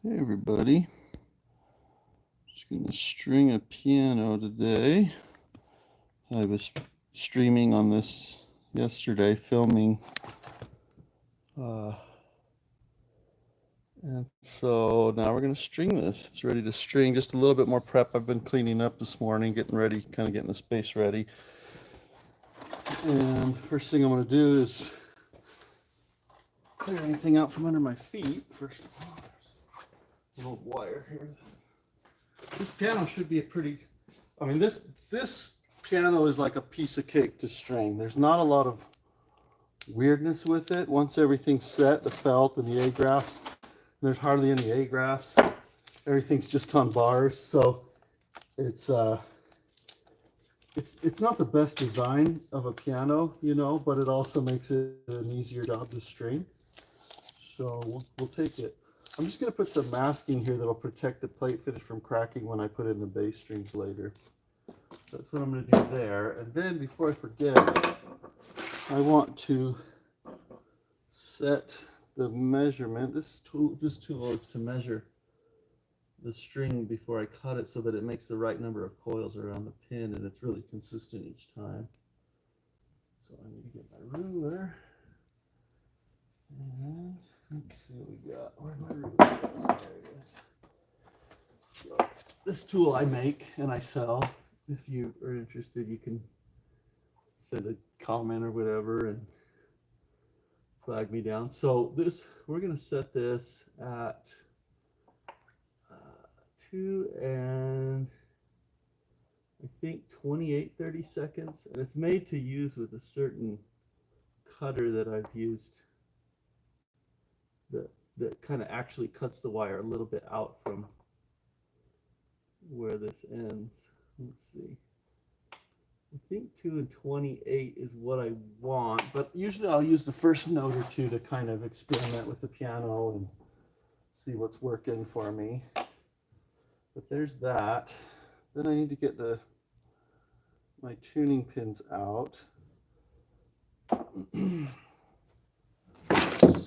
Hey everybody, just going to string a piano today. I was streaming on this yesterday, filming, and so now we're going to string this. It's ready to string, just a little bit more prep. I've been cleaning up this morning, getting ready, kind of getting the space ready. And first thing I'm going to do is clear anything out from under my feet. First of all, there's an old wire here. This piano should be a pretty, this piano is like a piece of cake to string. There's not a lot of weirdness with it. Once everything's set, the felt and the A-graphs, there's hardly any A-graphs. Everything's just on bars, so it's not the best design of a piano, but it also makes it an easier job to string. So we'll take it. I'm just going to put some masking here that'll protect the plate finish from cracking when I put in the bass strings later. That's what I'm going to do there. And then before I forget, I want to set the measurement. This tool is to measure the string before I cut it so that it makes the right number of coils around the pin and it's really consistent each time. So I need to get my ruler. And let's see what we got. Where's my ruler? There it is. So this tool I make and I sell. If you are interested, you can send a comment or whatever and flag me down. So we're going to set this at 2 and I think 28-30 seconds. And it's made to use with a certain cutter that I've used that kind of actually cuts the wire a little bit out from where this ends. Let's see. I think 2 and 28 is what I want, but usually I'll use the first note or two to kind of experiment with the piano and see what's working for me. But there's that. Then I need to get my tuning pins out.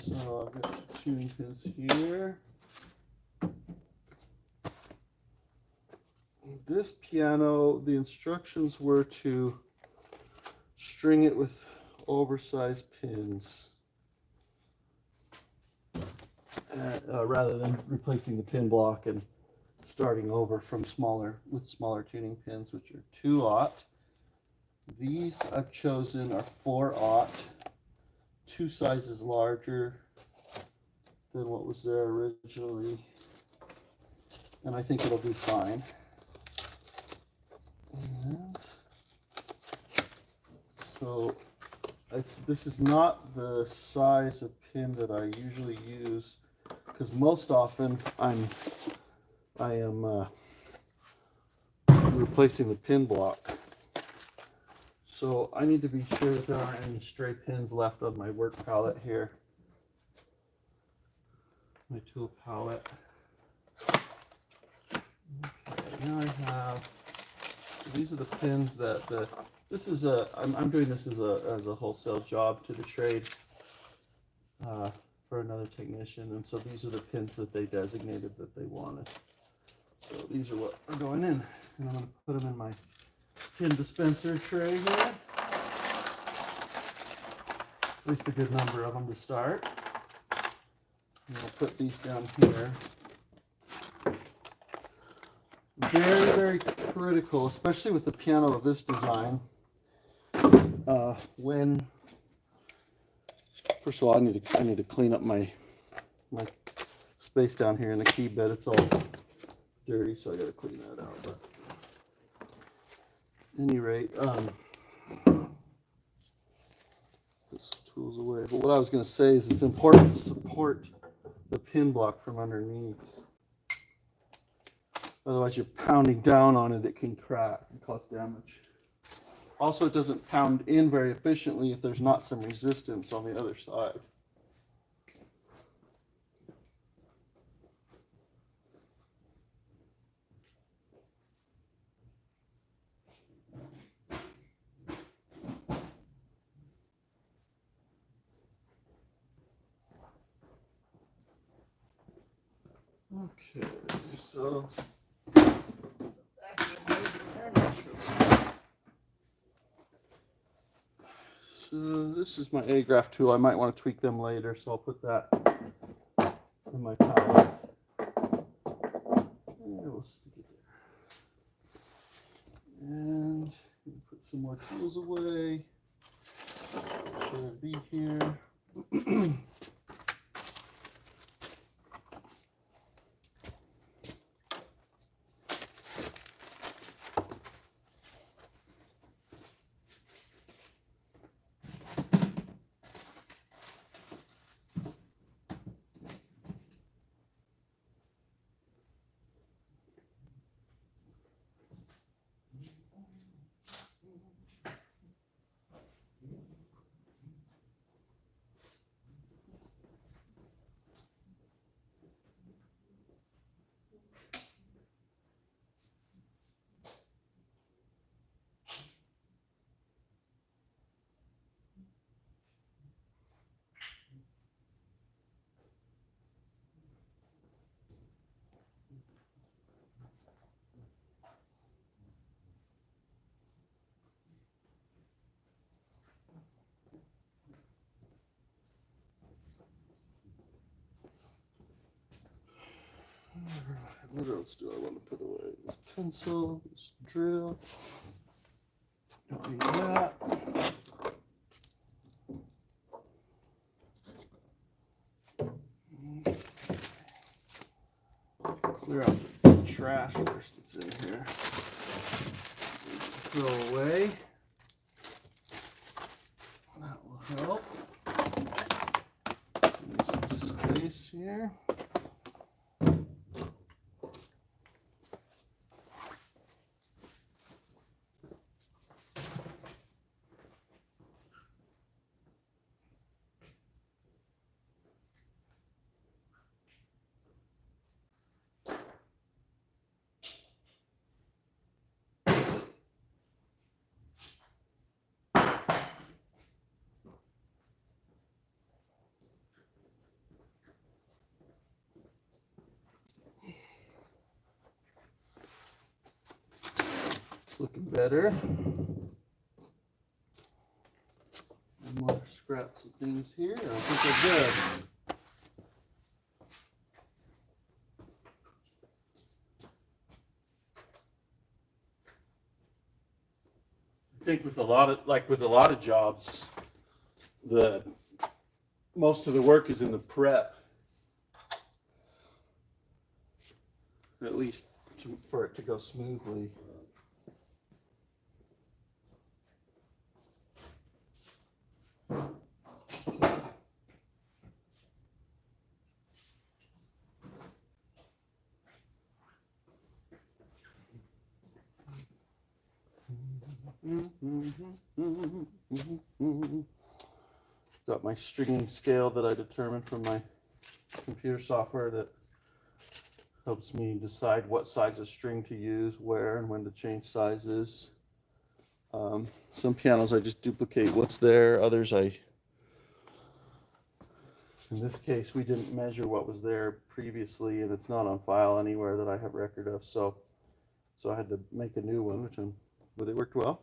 So I've got some tuning pins here. This piano, the instructions were to string it with oversized pins rather than replacing the pin block and starting over from smaller tuning pins, which are 2/0. These I've chosen are 4/0, 2 sizes larger than what was there originally, and I think it'll do fine. And so this is not the size of pin that I usually use, because most often I am replacing the pin block. So I need to be sure that there aren't any stray pins left on my work palette here. My tool palette. Okay, now I have, these are the pins that this is I'm doing this as a wholesale job to the trade for another technician, and so these are the pins that they designated that they wanted. So these are what are going in, and I'm going to put them in my pin dispenser tray here. At least a good number of them to start. And I'll put these down here. Very, very critical, especially with the piano of this design. When first of all, I need to clean up my space down here in the key bed. It's all dirty, so I got to clean that out. But at any rate, this tool's away. But what I was going to say is it's important to support the pin block from underneath. Otherwise, you're pounding down on it, it can crack and cause damage. Also, it doesn't pound in very efficiently if there's not some resistance on the other side. Okay, so this is my A-graph tool. I might want to tweak them later, so I'll put that in my palette. And we'll stick it there. And put some more tools away. Should it be here? What else do I want to put away? This pencil, this drill. Don't need that. Clear out the trash first that's in here. Throw away. That will help. Give me some space here. It's looking better. And more scraps of things here. I think they're good. I think with a lot of jobs, most of the work is in the prep. At least for it to go smoothly. Got my stringing scale that I determined from my computer software that helps me decide what size of string to use, where, and when to change sizes. Some pianos I just duplicate what's there, others in this case we didn't measure what was there previously and it's not on file anywhere that I have record of, so I had to make a new one, but it worked well.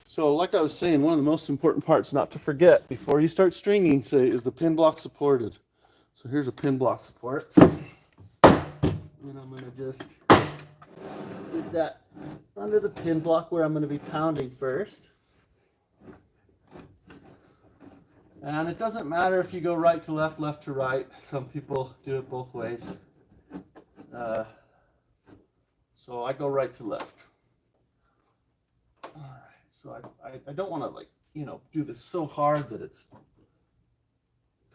So like I was saying, one of the most important parts not to forget before you start stringing, is the pin block supported. So here's a pin block support. And I'm going to just put that under the pin block where I'm going to be pounding first. And it doesn't matter if you go right to left, left to right. Some people do it both ways. So I go right to left. All right. So I don't want to do this so hard that it's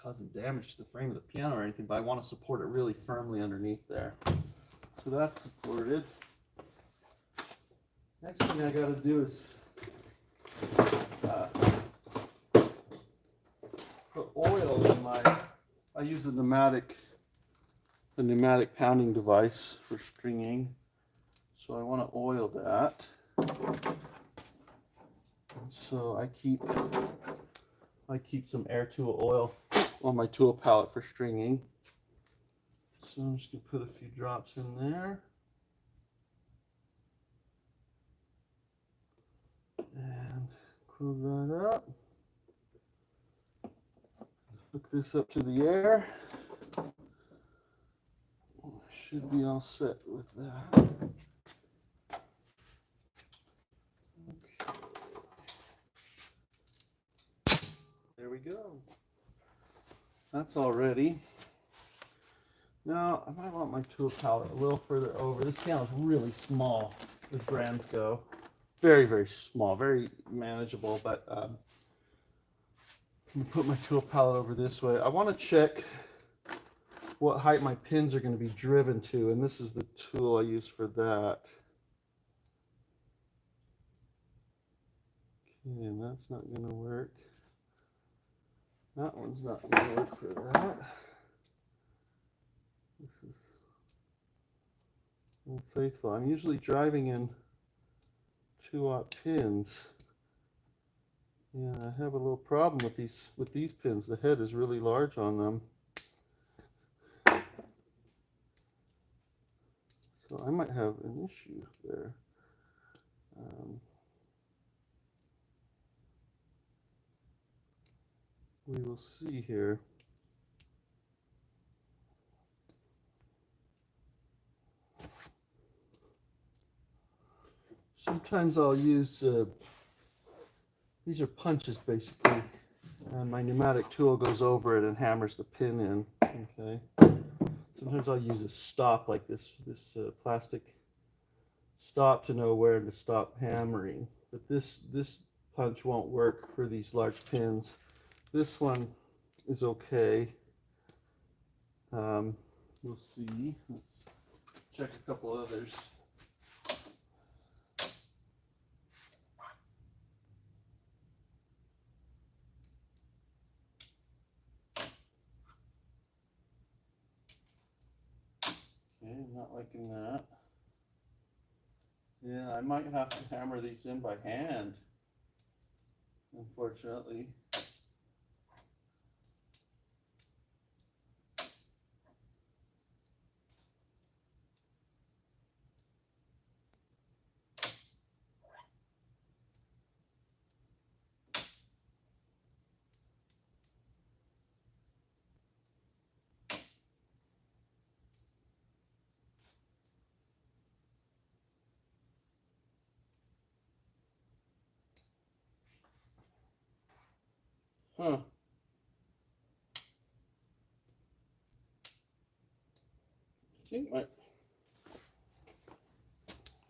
causing damage to the frame of the piano or anything, but I want to support it really firmly underneath there. So that's supported. Next thing I got to do is put oil in I use a pneumatic pounding device for stringing. So I want to oil that. So I keep some air tool oil on my tool palette for stringing. So I'm just gonna put a few drops in there. And close that up. Hook this up to the air. Should be all set with that. Okay. There we go. That's all ready. Now I might want my tool palette a little further over. This piano is really small as grands go. Very, very small, very manageable, but I'm gonna put my tool palette over this way. I want to check what height my pins are going to be driven to, and this is the tool I use for that. Okay, and that's not going to work. That one's not going to work for that. This is unfaithful. I'm usually driving in 2-aught pins. Yeah, I have a little problem with these pins. The head is really large on them. So I might have an issue there. We will see here. Sometimes I'll use, these are punches basically, and my pneumatic tool goes over it and hammers the pin in, okay? Sometimes I'll use a stop like this plastic stop to know where to stop hammering, but this punch won't work for these large pins. This one is okay. We'll see. Let's check a couple others. Okay, not liking that. Yeah, I might have to hammer these in by hand, unfortunately. Huh.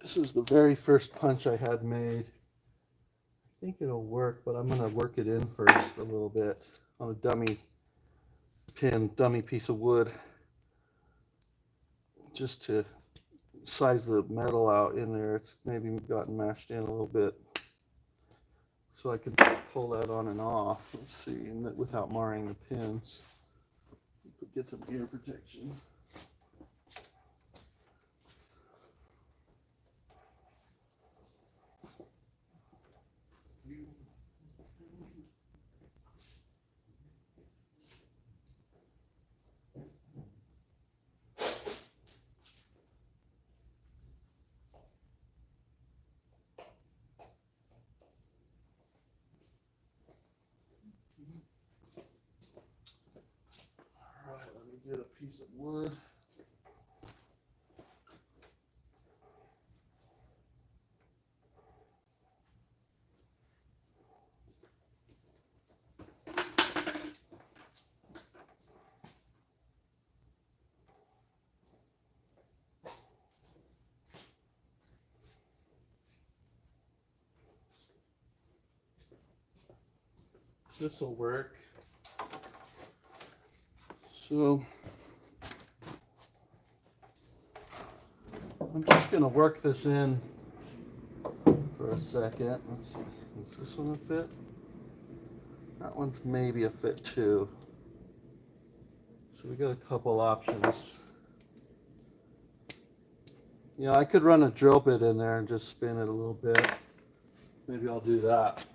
This is the very first punch I had made. I think it'll work, but I'm gonna work it in first a little bit on a dummy pin, dummy piece of wood, just to size the metal out in there. It's maybe gotten mashed in a little bit, so I can pull that on and off. Let's see, and without marring the pins. Get some ear protection. All right, let me get a piece of wood. This will work. So I'm just going to work this in for a second. Let's see. Is this one a fit? That one's maybe a fit too. So we got a couple options. Yeah, I could run a drill bit in there and just spin it a little bit. Maybe I'll do that.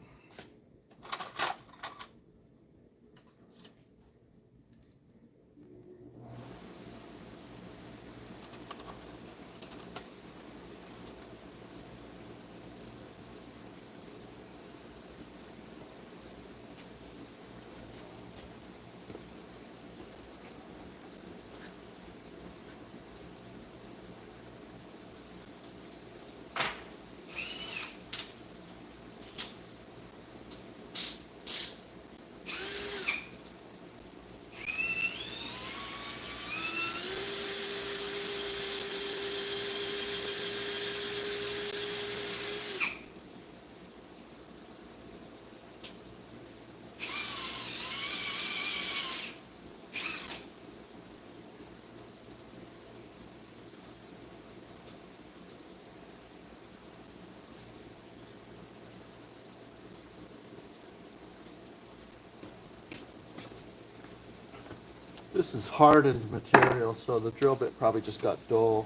This is hardened material, so the drill bit probably just got dull.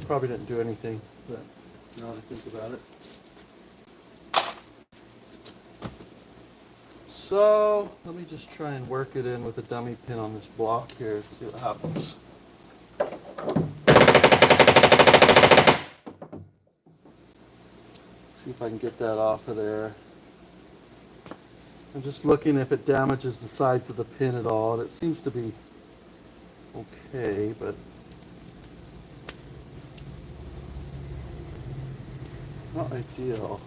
Probably didn't do anything, but now that I think about it. So let me just try and work it in with a dummy pin on this block here and see what happens. See if I can get that off of there. I'm just looking if it damages the sides of the pin at all, and it seems to be okay, but not ideal.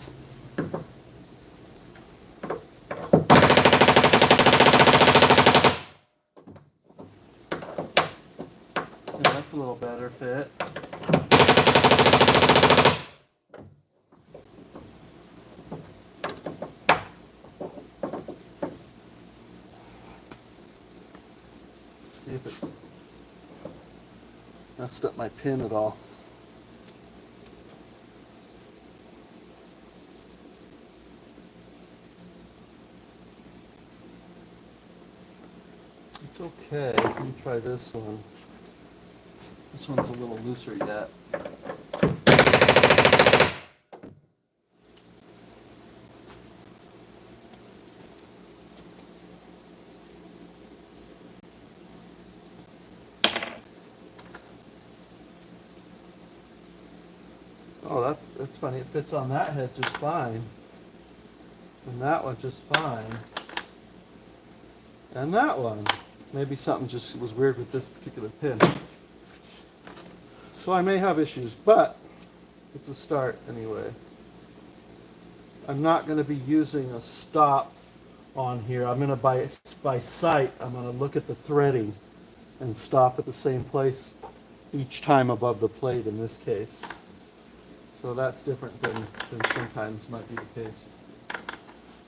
Yeah, that's a little better fit. See if it messed up my pin at all. It's okay. Let me try this one. This one's a little looser yet. Oh, that's funny. It fits on that head just fine. And that one just fine. And that one. Maybe something just was weird with this particular pin. So I may have issues, but it's a start anyway. I'm not going to be using a stop on here. I'm going to, by sight, I'm going to look at the threading and stop at the same place each time above the plate in this case. So that's different than sometimes might be the case.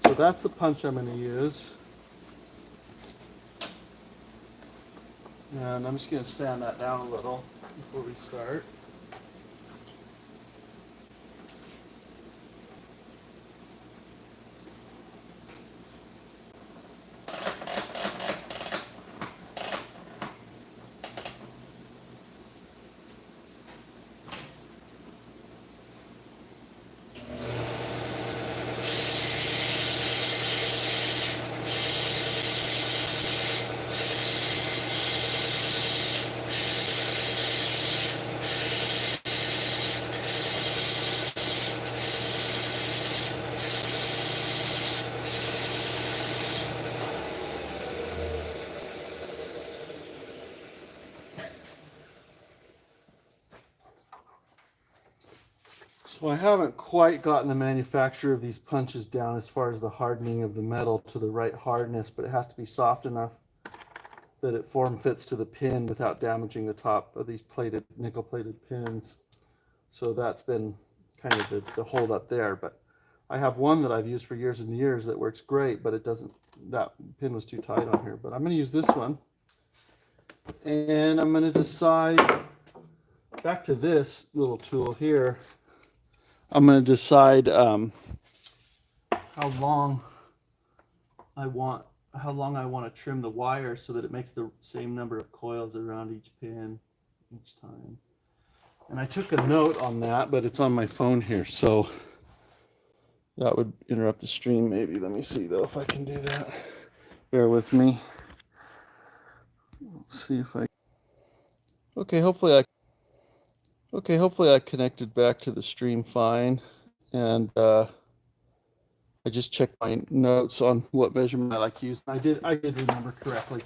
So that's the punch I'm going to use. And I'm just going to sand that down a little before we start. So I haven't quite gotten the manufacturer of these punches down as far as the hardening of the metal to the right hardness, but it has to be soft enough that it form fits to the pin without damaging the top of these nickel plated pins. So that's been kind of the hold up there. But I have one that I've used for years and years that works great, but it doesn't, that pin was too tight on here. But I'm going to use this one, and I'm going to decide, back to this little tool here, I'm going to decide how long I want to trim the wire so that it makes the same number of coils around each pin each time. And I took a note on that, but it's on my phone here, so that would interrupt the stream maybe. Let me see though if I can do that. Bear with me. Let's see if I. Okay, hopefully I connected back to the stream fine, and I just checked my notes on what measurement I like to use. I did remember correctly.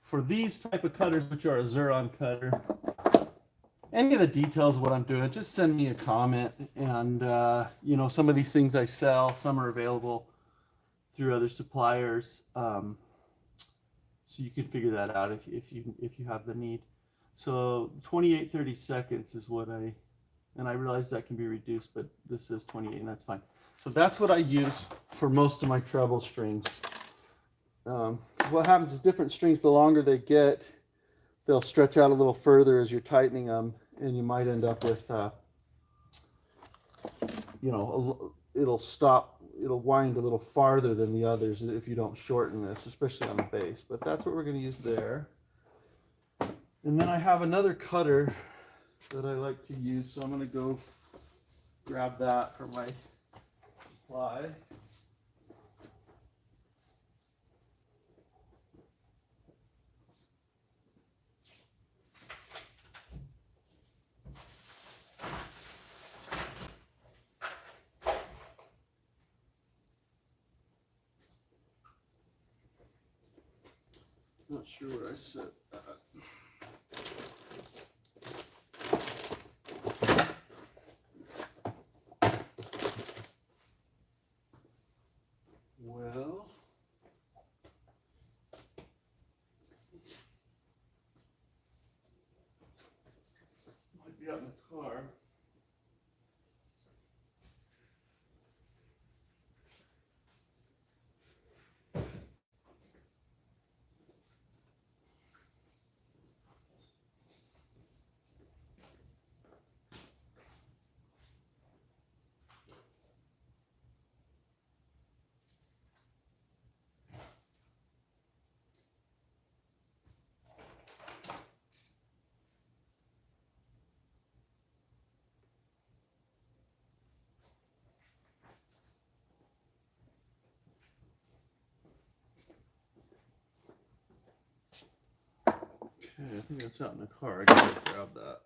For these type of cutters, which are a Xuron cutter, any of the details of what I'm doing, just send me a comment. And you know, some of these things I sell, some are available through other suppliers, so you can figure that out if you have the need. So 28-30 seconds is what and I realize that can be reduced, but this is 28, and that's fine. So that's what I use for most of my treble strings. What happens is different strings, the longer they get, they'll stretch out a little further as you're tightening them, and you might end up with, you know, it'll wind a little farther than the others if you don't shorten this, especially on the bass. But that's what we're going to use there. And then I have another cutter that I like to use, so I'm going to go grab that for my supply. Not sure where I set that. Well, might be out in the car. Okay, I think that's out in the car. I gotta grab that.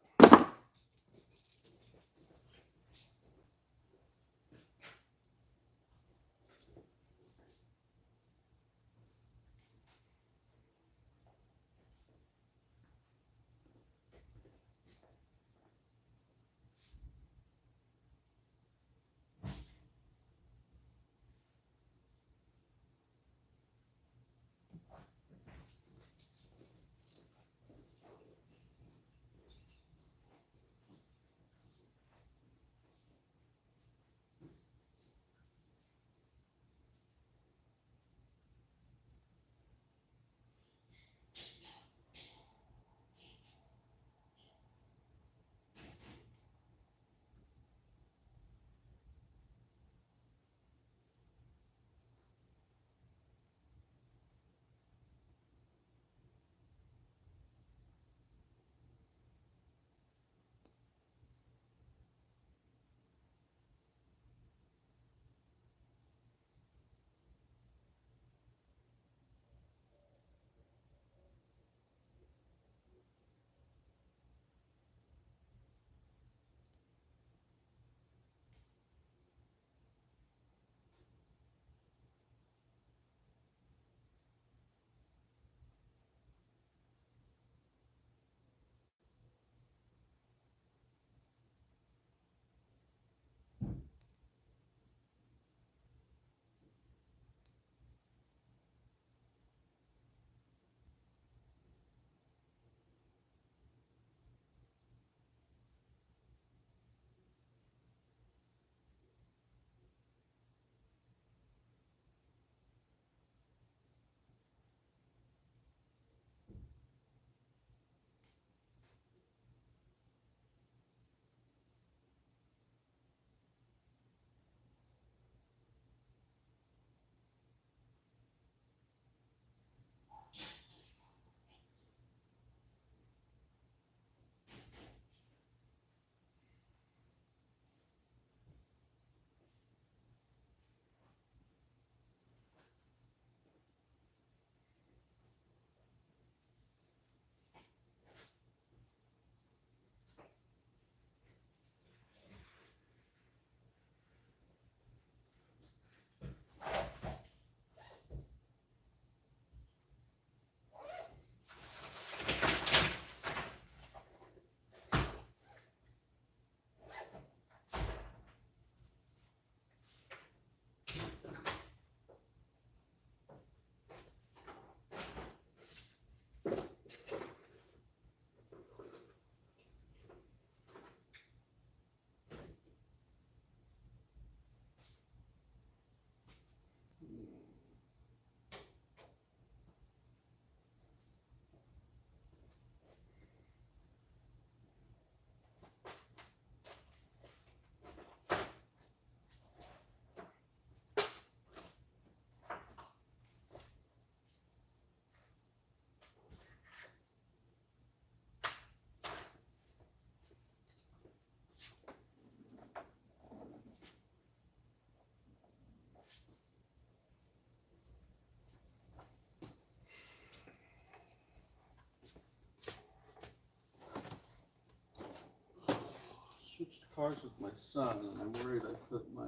car's with my son, and I'm worried I put my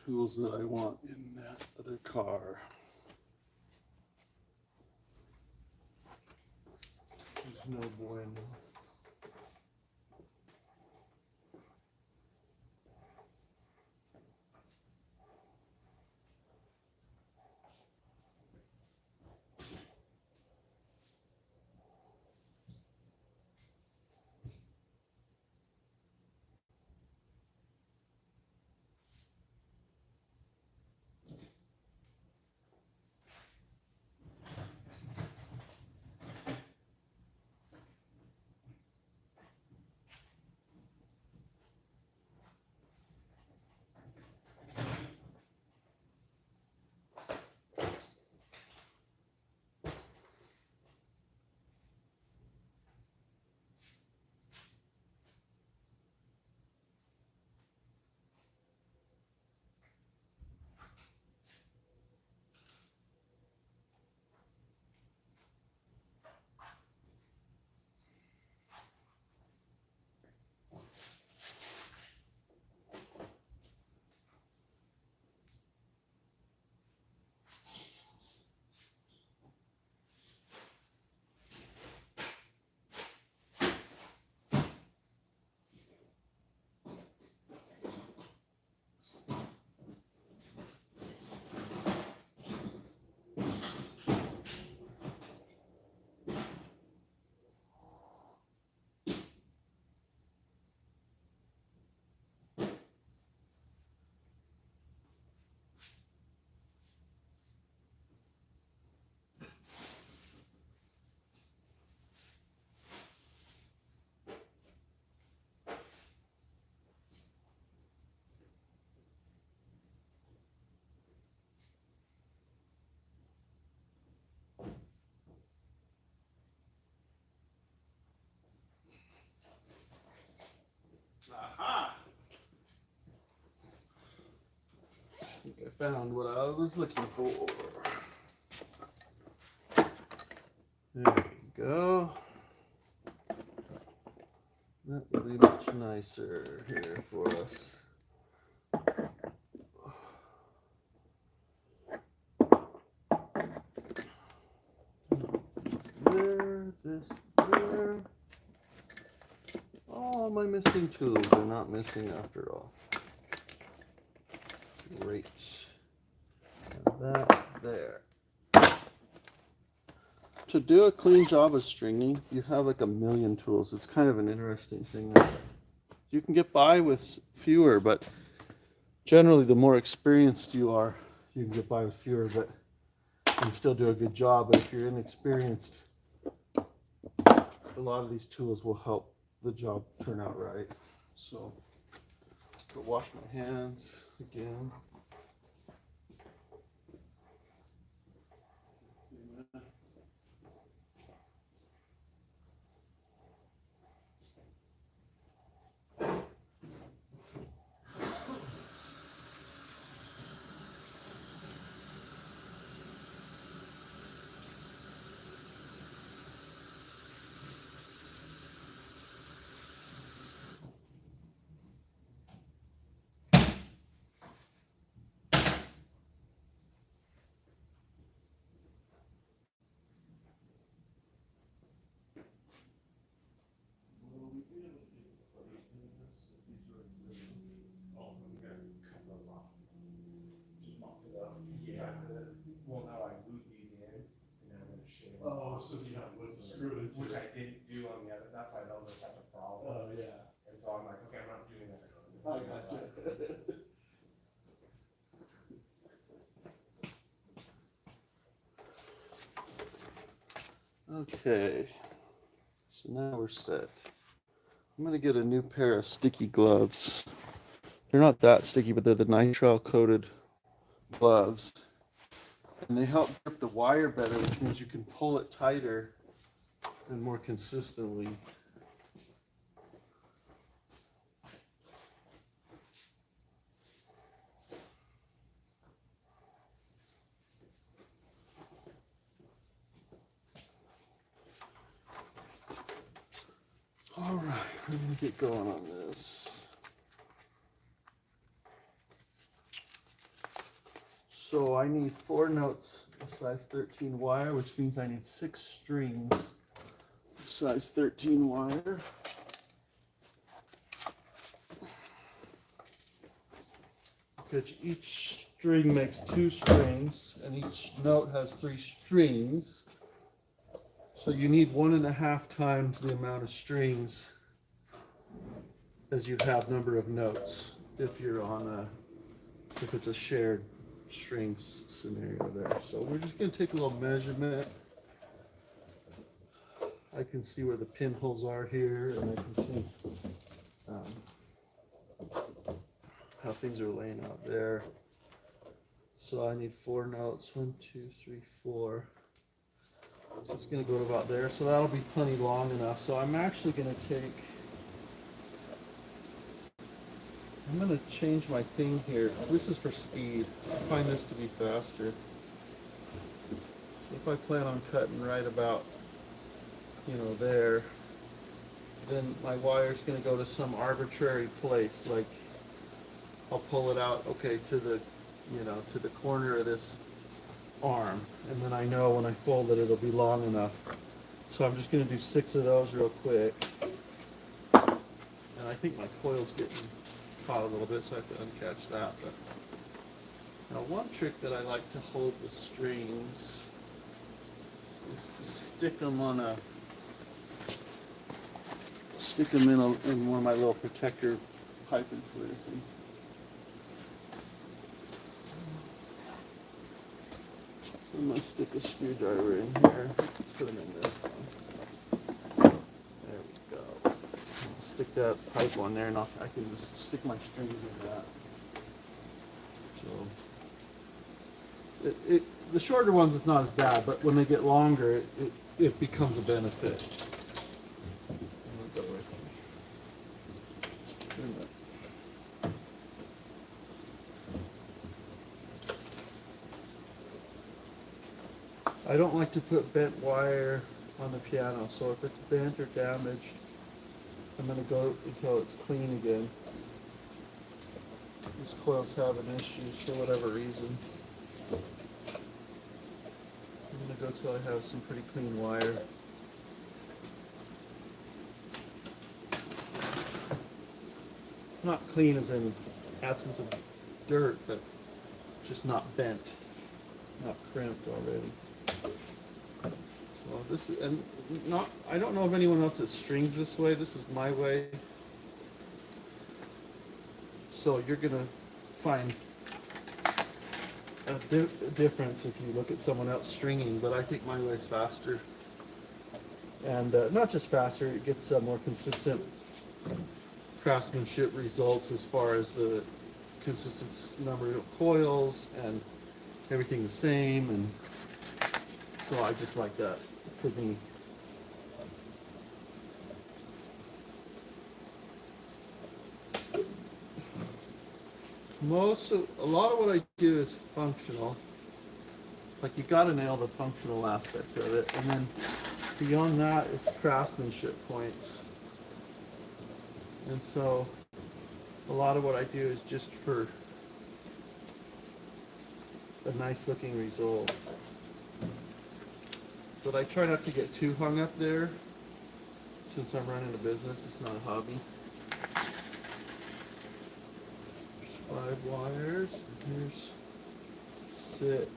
tools that I want in that other car. There's no bueno. Aha! I think I found what I was looking for. There we go. That will be much nicer here for us. There, this, there. All my missing tools are not missing after all. Great. And that there. To do a clean job of stringing, you have like a million tools. It's kind of an interesting thing. You can get by with fewer, but generally the more experienced you are, you can get by with fewer, but and still do a good job. But if you're inexperienced, a lot of these tools will help the job turn out right. So, go wash my hands again. Oh, so you have wood screwed into Which it. I didn't do on the other, that's why those are such a problem. Oh, yeah. And so I'm like, okay, I'm not doing that. I gotcha. Okay, so now we're set. I'm gonna get a new pair of sticky gloves. They're not that sticky, but they're the nitrile coated gloves. And they help grip the wire better, which means you can pull it tighter and more consistently. All right, we're gonna get going on this. So I need 4 notes of size 13 wire, which means I need 6 strings of size 13 wire. Because each string makes 2 strings, and each note has 3 strings. So you need 1.5 times the amount of strings as you have number of notes if you're on if it's a shared strings scenario there. So we're just going to take a little measurement. I can see where the pinholes are here, and I can see how things are laying out there. So I need 4 notes. 1, 2, 3, 4. So it's going to go to about there. So that'll be plenty long enough. So I'm actually going to I'm going to change my thing here. This is for speed. I find this to be faster. So if I plan on cutting right about, there, then my wire's going to go to some arbitrary place. Like, I'll pull it out, okay, to the corner of this arm. And then I know when I fold it, it'll be long enough. So I'm just going to do 6 of those real quick. And I think my coil's getting caught a little bit, so I have to uncatch that. But now, one trick that I like to hold the strings is to stick them in one of my little protector pipe insulator things. So I'm going to stick a screwdriver in here. Put them in this one. There we go. Stick that pipe on there, and I can just stick my strings in that. So the shorter ones it's not as bad, but when they get longer, it becomes a benefit. I don't like to put bent wire on the piano, so if it's bent or damaged, I'm going to go until it's clean again. These coils have an issue for whatever reason. I'm going to go till I have some pretty clean wire. Not clean as in absence of dirt, but just not bent, not crimped already. So this is, and I don't know of anyone else that strings this way. This is my way. So you're gonna find a difference if you look at someone else stringing, but I think my way is faster. And not just faster, it gets more consistent craftsmanship results as far as the consistent number of coils and everything the same, and so I just like that for me. A lot of what I do is functional. Like, you gotta nail the functional aspects of it, and then beyond that, it's craftsmanship points. And so a lot of what I do is just for a nice looking result. But I try not to get too hung up there, since I'm running a business. It's not a hobby. There's 5 wires, and here's 6.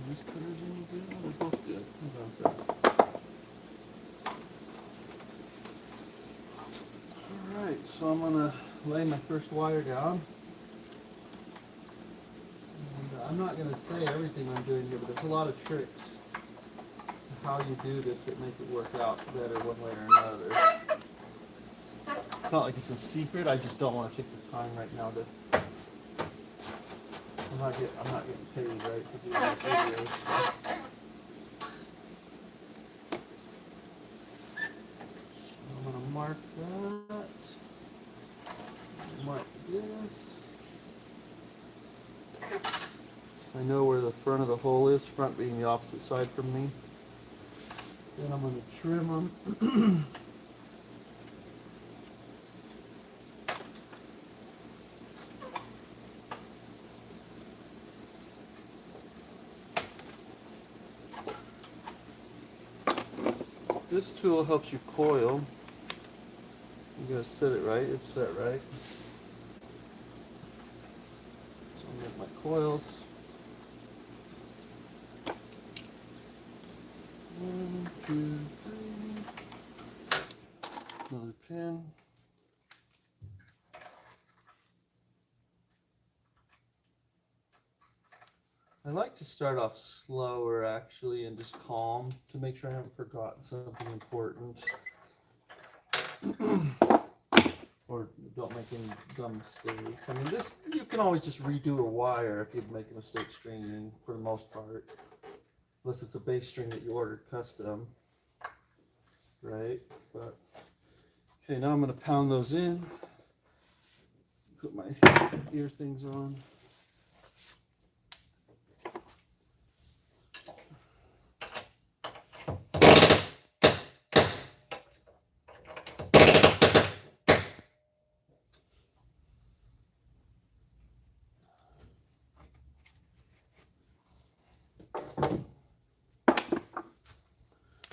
These cutters any good? They're both good. How about that? Alright, so I'm going to lay my first wire down. And I'm not going to say everything I'm doing here, but there's a lot of tricks to how you do this that make it work out better one way or another. It's not like it's a secret, I just don't want to take the time right now to... I'm not getting paid, right, for doing my videos. So. I'm going to mark that. Mark this. I know where the front of the hole is, front being the opposite side from me. Then I'm going to trim them. This tool helps you coil. You gotta set it right, it's set right. So I'm gonna get my coils. 1, 2, 3. Another pin. I like to start off slower actually and just calm to make sure I haven't forgotten something important. Or don't make any dumb mistakes. I mean, this, you can always just redo a wire if you make a mistake stringing for the most part. Unless it's a bass string that you ordered custom. Right? But okay, now I'm gonna pound those in. Put my ear things on.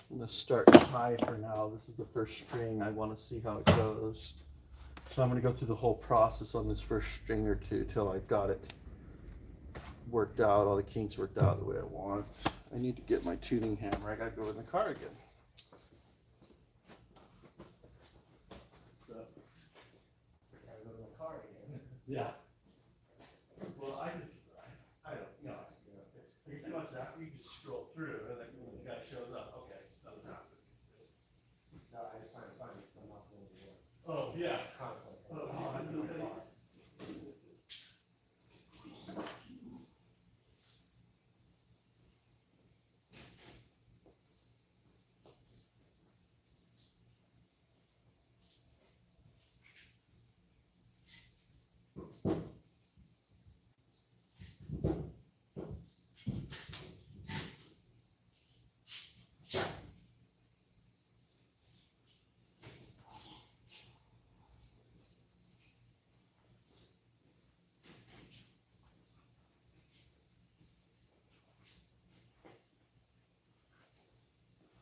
I'm going to start high for now. This is the first string. I want to see how it goes. So I'm going to go through the whole process on this first string or two till I've got it worked out, all the kinks worked out the way I want. I need to get my tuning hammer. I got to go in the car again. Gotta go to the car again. Yeah. Well, I don't know, pretty much after you just scroll through and then when the guy shows up, okay, something's happening. No, I just find it funny because I'm not going to work. Oh, yeah. Constantly. Oh, I'm in my car.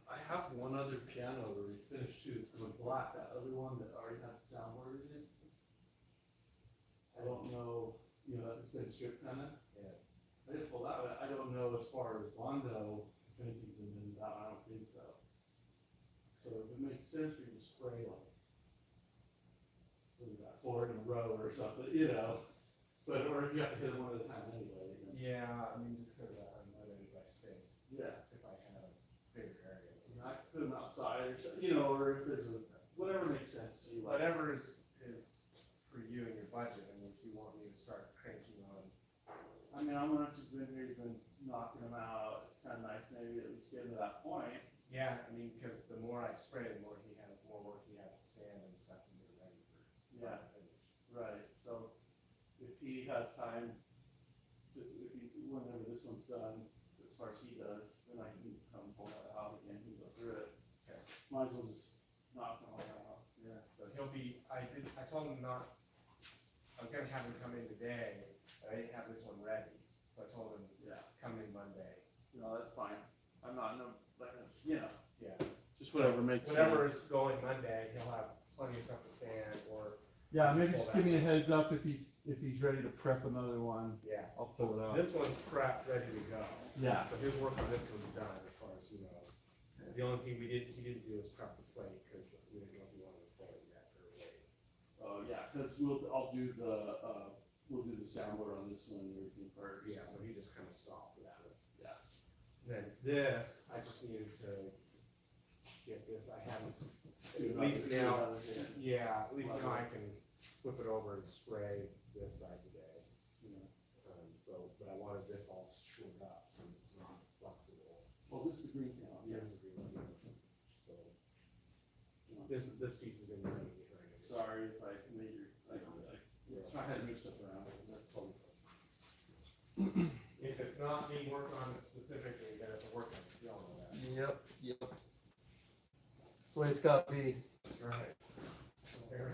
I have one other piano to refinish too. It's going black. That other one that already had the soundboard in it. I don't know, it's been stripped kind of. Yeah. I didn't pull that out. I don't know as far as Bondo, if anything's in that. I don't think so. So if it makes sense for you to spray like, what is that, 4 in a row or something, But, or if you have to hit them one at a time anyway. Yeah, I mean, just because I'm limited by space. Yeah. If I had a bigger area. I could put them outside or something, or if there's whatever makes sense to you. Whatever is for you and your budget, and if you want me to start cranking on. I mean, I'm gonna just been here, he's been knocking them out. It's kind of nice maybe at least getting to that point. Yeah, I mean, because the more I spray, the more work he has to sand and stuff and get it ready for. Yeah. finish. Right, so if he has time, whenever this one's done, as far as he does, then I can come pull that out again, he can go through it. Okay. Might as well just knock them all out. Yeah, so he'll be, I told him I was gonna have him come in today, but I didn't have this one ready. So I told him, Yeah. come in Monday. No, that's fine. I'm not, Yeah. just whatever makes sense. Whatever is going Monday, he'll have plenty of stuff to sand or, Yeah, maybe just give me a heads up if he's ready to prep another one. yeah. I'll pull it out. This one's prepped, ready to go. Yeah. But his work on this one's done as far as he knows. The only thing he didn't do is prep the plate because we didn't know if he wanted to plate yet or wait. Oh, yeah, because we'll do the soundboard on this one and everything first. Yeah, so he just kind of stopped with it. Yeah. Then this, I just needed to get this, I haven't, at least now, yeah, at least now I can flip it over and spray this side today. But I wanted this all shored up so it's not flexible. Well, this is the green panel. Yes, agreement. So, this piece is in the right behind it. Sorry if I made your, I had to move stuff around. That's totally fine. not being worked on specifically, then it's a working, you all know that. Yep, yep. That's the way it's gotta be. Right. Fair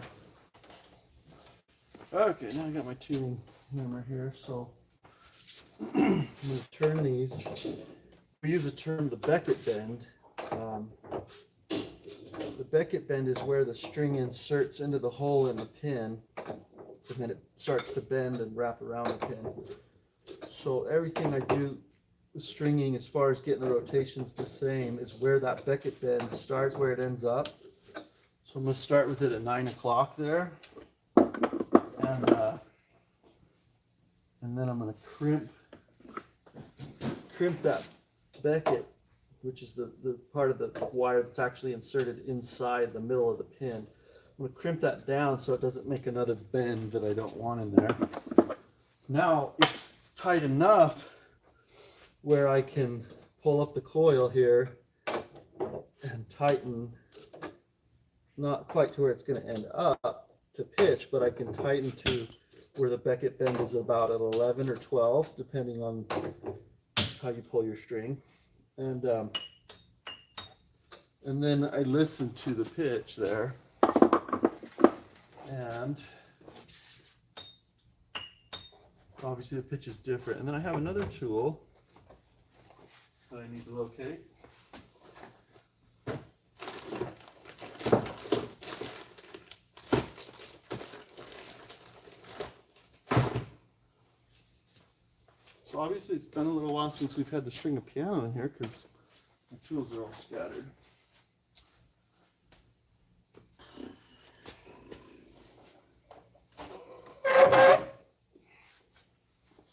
enough. Okay, now I got my tuning hammer here, so I'm gonna turn these. We use the term the Beckett bend. The Beckett bend is where the string inserts into the hole in the pin, and then it starts to bend and wrap around the pin. So everything I do, the stringing as far as getting the rotations the same, is where that Beckett bend starts, where it ends up. So I'm gonna start with it at 9 o'clock there. And then I'm going to crimp that Beckett, which is the part of the wire that's actually inserted inside the middle of the pin. I'm going to crimp that down so it doesn't make another bend that I don't want in there. Now it's tight enough where I can pull up the coil here and tighten, not quite to where it's going to end up to pitch, but I can tighten to where the Beckett bend is about at 11 or 12, depending on how you pull your string. And then I listen to the pitch there. And obviously the pitch is different. And then I have another tool that I need to locate. So obviously it's been a little while since we've had to string a piano in here because the tools are all scattered.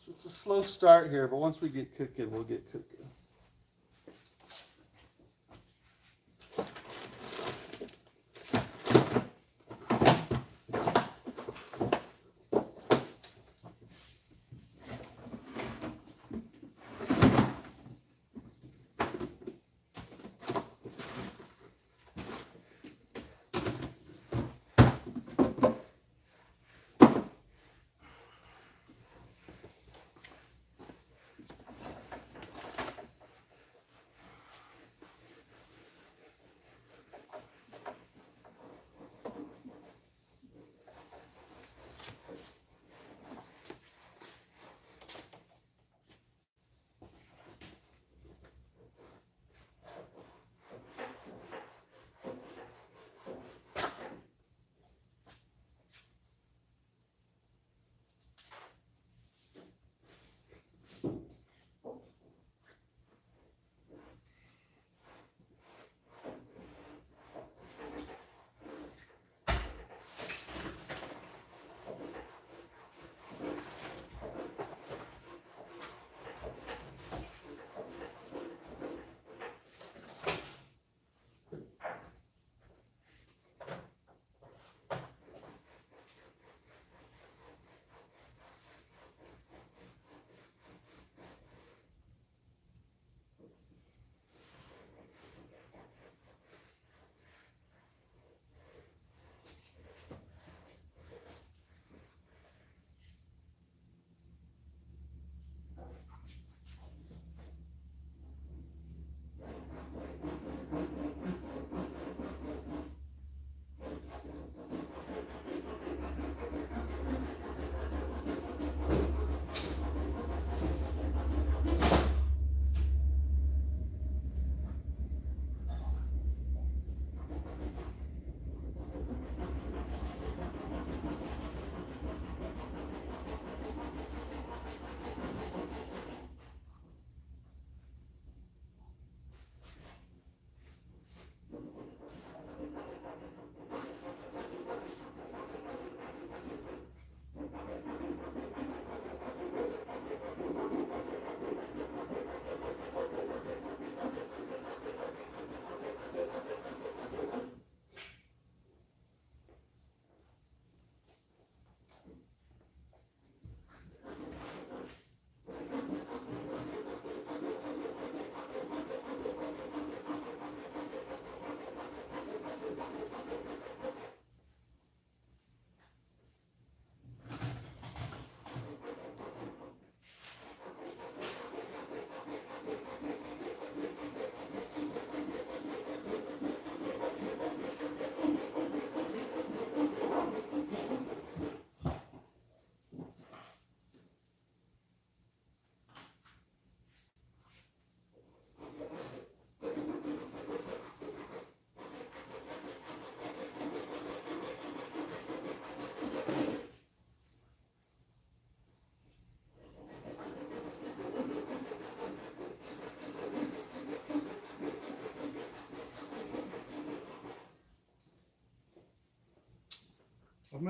So it's a slow start here, but once we get cooking, we'll get cooking.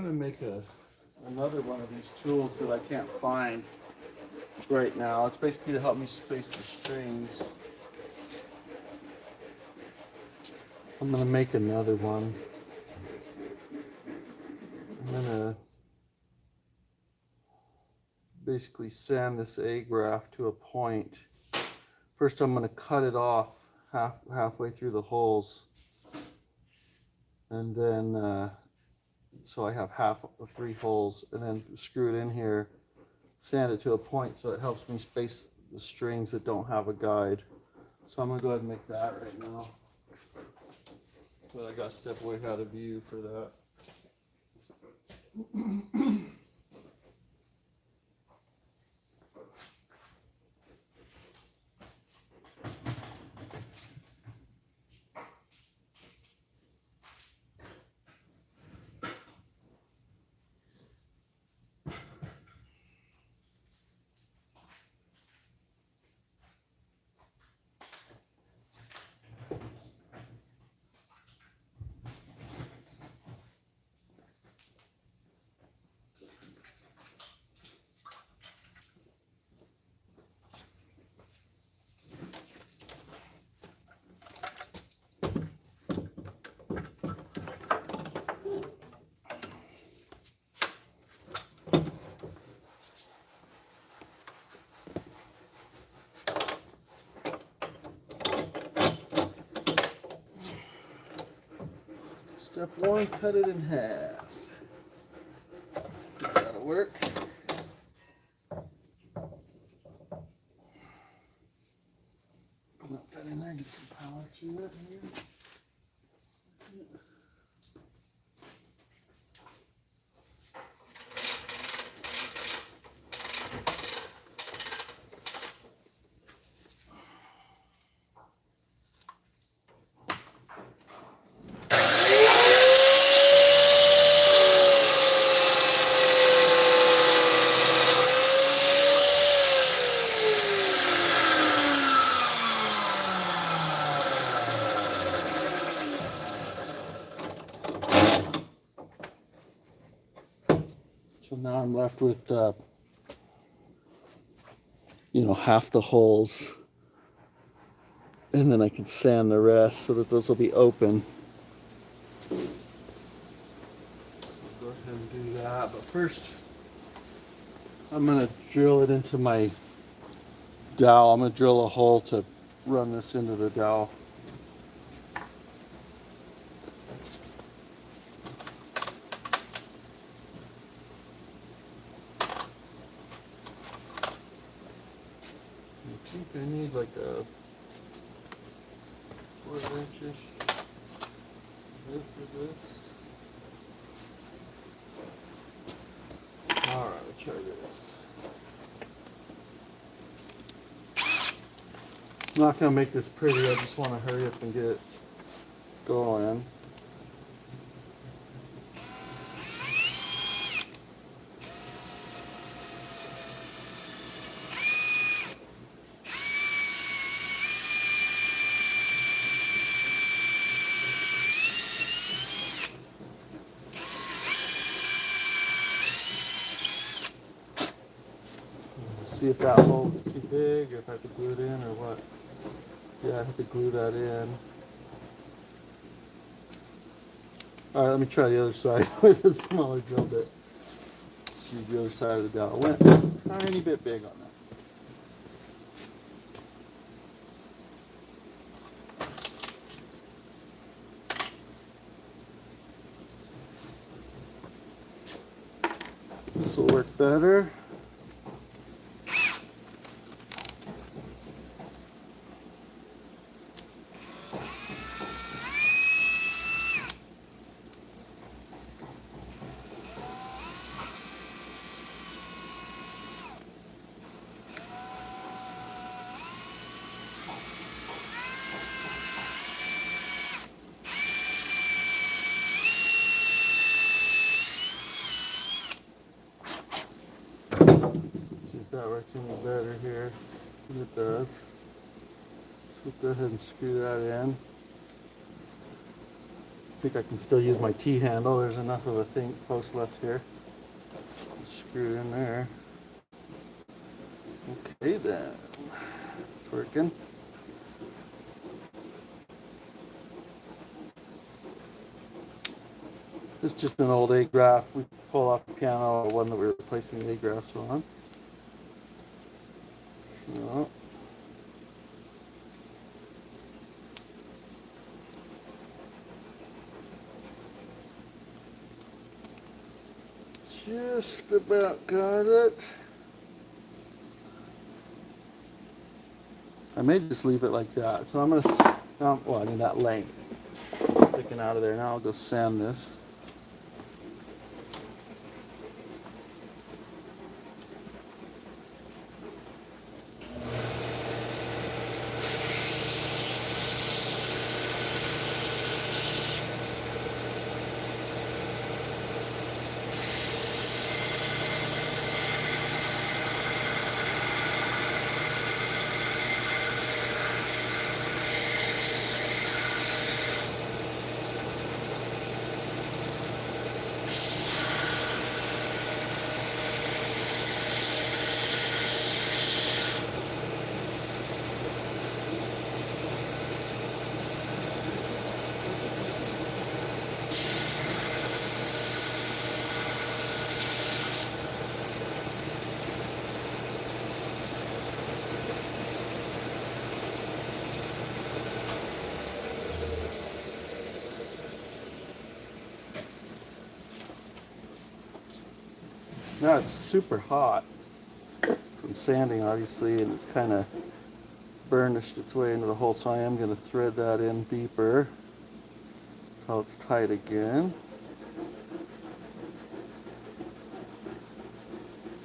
gonna make another one of these tools that I can't find right now. It's basically to help me space the strings. I'm gonna make another one. I'm gonna basically sand this A-graft to a point. First I'm gonna cut it off halfway through the holes. And then, so I have half of 3 holes, and then screw it in here, sand it to a point so it helps me space the strings that don't have a guide. So I'm gonna go ahead and make that right now. But I gotta step way out of view for that. Step 1, cut it in half. That'll work. Put that in there, get some power to it here. So now I'm left with, half the holes, and then I can sand the rest so that those will be open. I'll go ahead and do that, but first I'm gonna drill it into my dowel. I'm gonna drill a hole to run this into the dowel. I think I need like a 4-inch-ish bit for this. Alright, let's try this. I'm not gonna make this pretty, I just want to hurry up and get it going. See if that hole is too big, or if I have to glue it in, or what. Yeah, I have to glue that in. Alright, let me try the other side with a smaller drill bit. Let's use the other side of the dowel. Went a tiny bit big on that. This will work better. See if that works any better here. It does. So go ahead and screw that in. I think I can still use my T-handle. There's enough of a post left here. Screw in there. Okay then, it's working. This is just an old A-graph. We pull off the piano, one that we're replacing the A-graphs on. So, just about got it. I may just leave it like that. So I'm gonna, well, I mean that length sticking out of there. Now I'll go sand this. Now it's super hot from sanding, obviously, and it's kind of burnished its way into the hole, so I am going to thread that in deeper until it's tight again.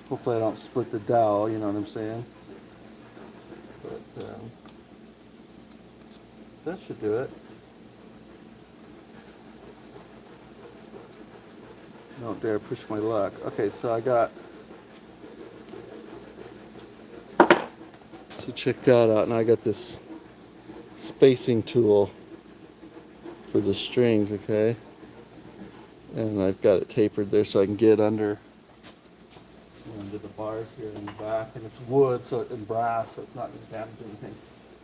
Hopefully I don't split the dowel, you know what I'm saying? But that should do it. Don't dare push my luck. Okay, so I got, so check that out. Now I got this spacing tool for the strings, okay? And I've got it tapered there so I can get under the bars here in the back. And it's wood, so and brass, so it's not going to damage anything.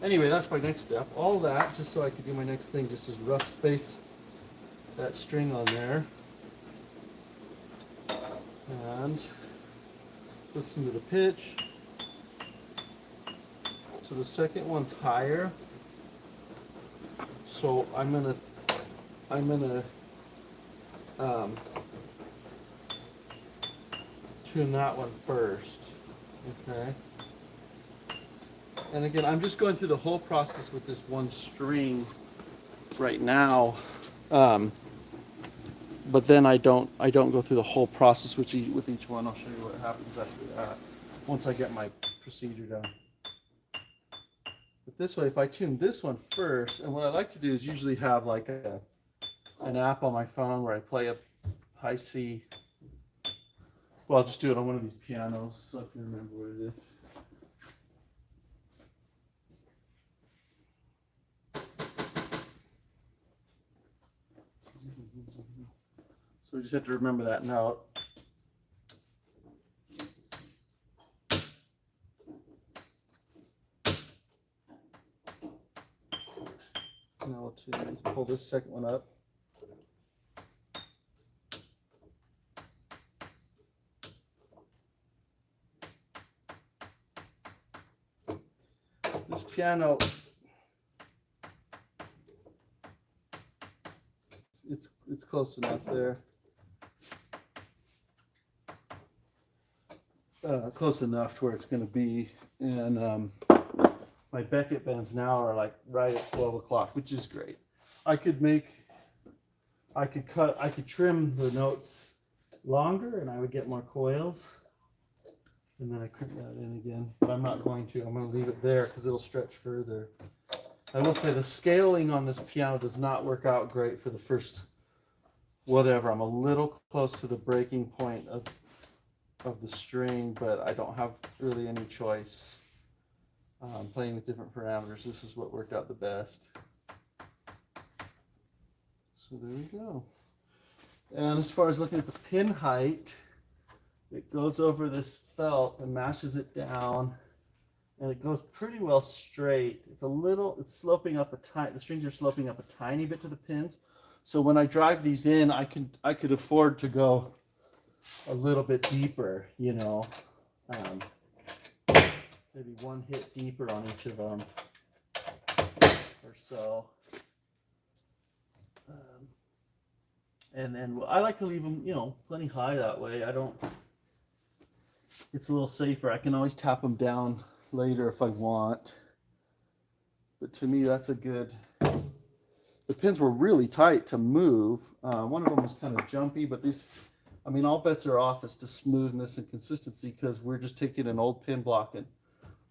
Anyway, that's my next step. All that, just so I can do my next thing, just is rough space that string on there. And listen to the pitch. So the second one's higher. So I'm gonna tune that one first. Okay. And again, I'm just going through the whole process with this one string right now. But then I don't go through the whole process with each one. I'll show you what happens after that once I get my procedure done. But this way, if I tune this one first, and what I like to do is usually have like an app on my phone where I play a high C. Well, I'll just do it on one of these pianos so I can remember what it is. So we just have to remember that note. Now let's pull this second one up. This piano, it's close enough there. Close enough to where it's going to be, and my Beckett bends now are like right at 12 o'clock, which is great. I could trim the notes longer, and I would get more coils, and then I crimp that in again. But I'm not going to. I'm going to leave it there because it'll stretch further. I will say the scaling on this piano does not work out great for the first whatever. I'm a little close to the breaking point of the string, but I don't have really any choice. Playing with different parameters, this is what worked out the best. So there we go. And as far as looking at the pin height, it goes over this felt and mashes it down, and it goes pretty well straight. It's sloping up the strings are sloping up a tiny bit to the pins. So when I drive these in, I could afford to go a little bit deeper, you know, maybe one hit deeper on each of them or so. And then I like to leave them, you know, plenty high that way. It's a little safer. I can always tap them down later if I want. But to me, that's a good. The pins were really tight to move. One of them was kind of jumpy, but these, I mean, all bets are off as to smoothness and consistency because we're just taking an old pin block and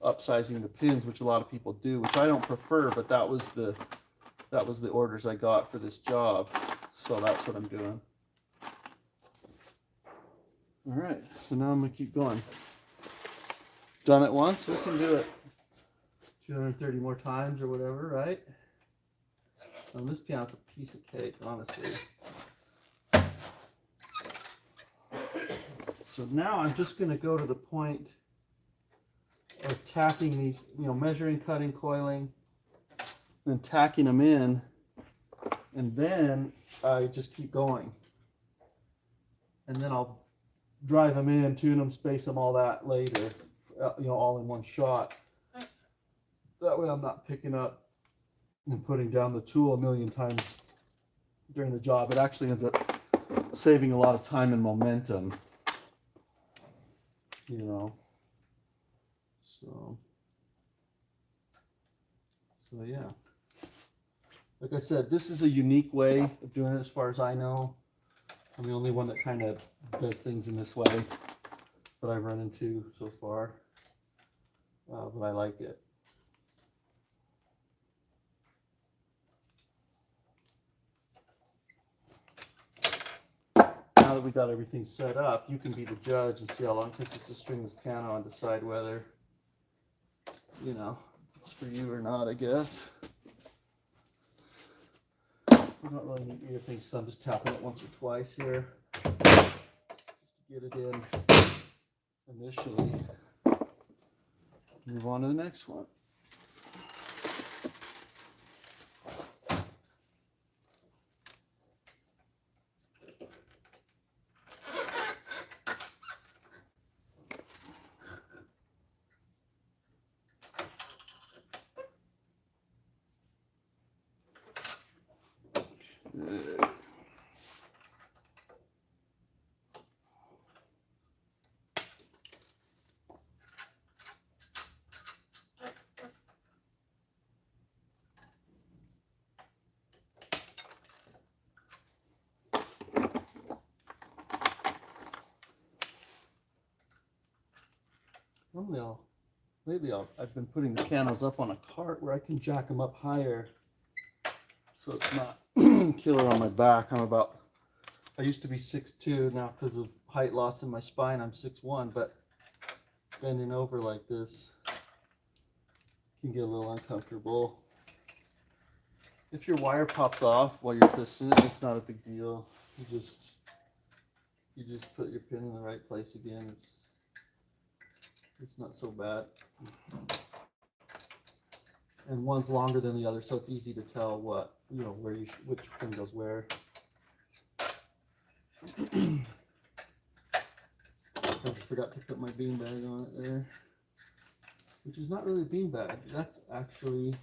upsizing the pins, which a lot of people do, which I don't prefer, but that was the orders I got for this job. So that's what I'm doing. All right, so now I'm gonna keep going. Done it once, we can do it 230 more times or whatever, right? And this piano's a piece of cake, honestly. So now I'm just gonna go to the point of tacking these, you know, measuring, cutting, coiling, then tacking them in, and then I just keep going. And then I'll drive them in, tune them, space them, all that later, you know, all in one shot. That way I'm not picking up and putting down the tool a million times during the job. It actually ends up saving a lot of time and momentum, you know. So yeah. Like I said, this is a unique way of doing it as far as I know. I'm the only one that kind of does things in this way that I've run into so far. But I like it. Now that we got everything set up, you can be the judge and see how long it takes us to string this piano and decide whether, you know, it's for you or not, I guess. I don't really need ear things, so I'm just tapping it once or twice here, just to get it in initially. Move on to the next one. Lately I've been putting the pianos up on a cart where I can jack them up higher, so it's not killer on my back. I used to be 6'2", now because of height loss in my spine I'm 6'1", but bending over like this can get a little uncomfortable. If your wire pops off while you're twisting it, it's not a big deal. You just put your pin in the right place again. It's not so bad. And one's longer than the other, so it's easy to tell what, you know, where which pin goes where. I just forgot to put my beanbag on it there, which is not really a beanbag. That's actually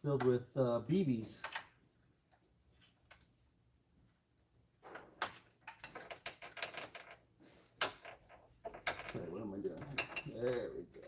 filled with BBs. Okay, what am I doing here? There we go.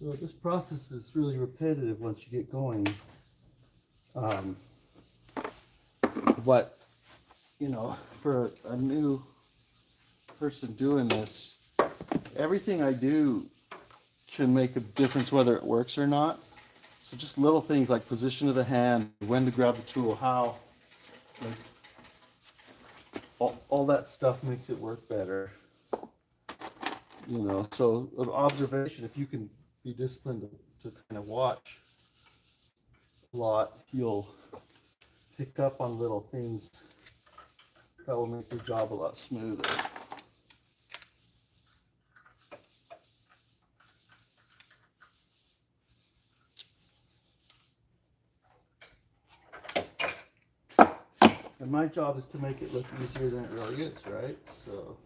So this process is really repetitive once you get going. But, you know, for a new person doing this, everything I do can make a difference whether it works or not. So just little things like position of the hand, when to grab the tool, how, like, all that stuff makes it work better. You know, so an observation, if you can be disciplined to kind of watch a lot, you'll pick up on little things that will make your job a lot smoother. And my job is to make it look easier than it really is, right? So.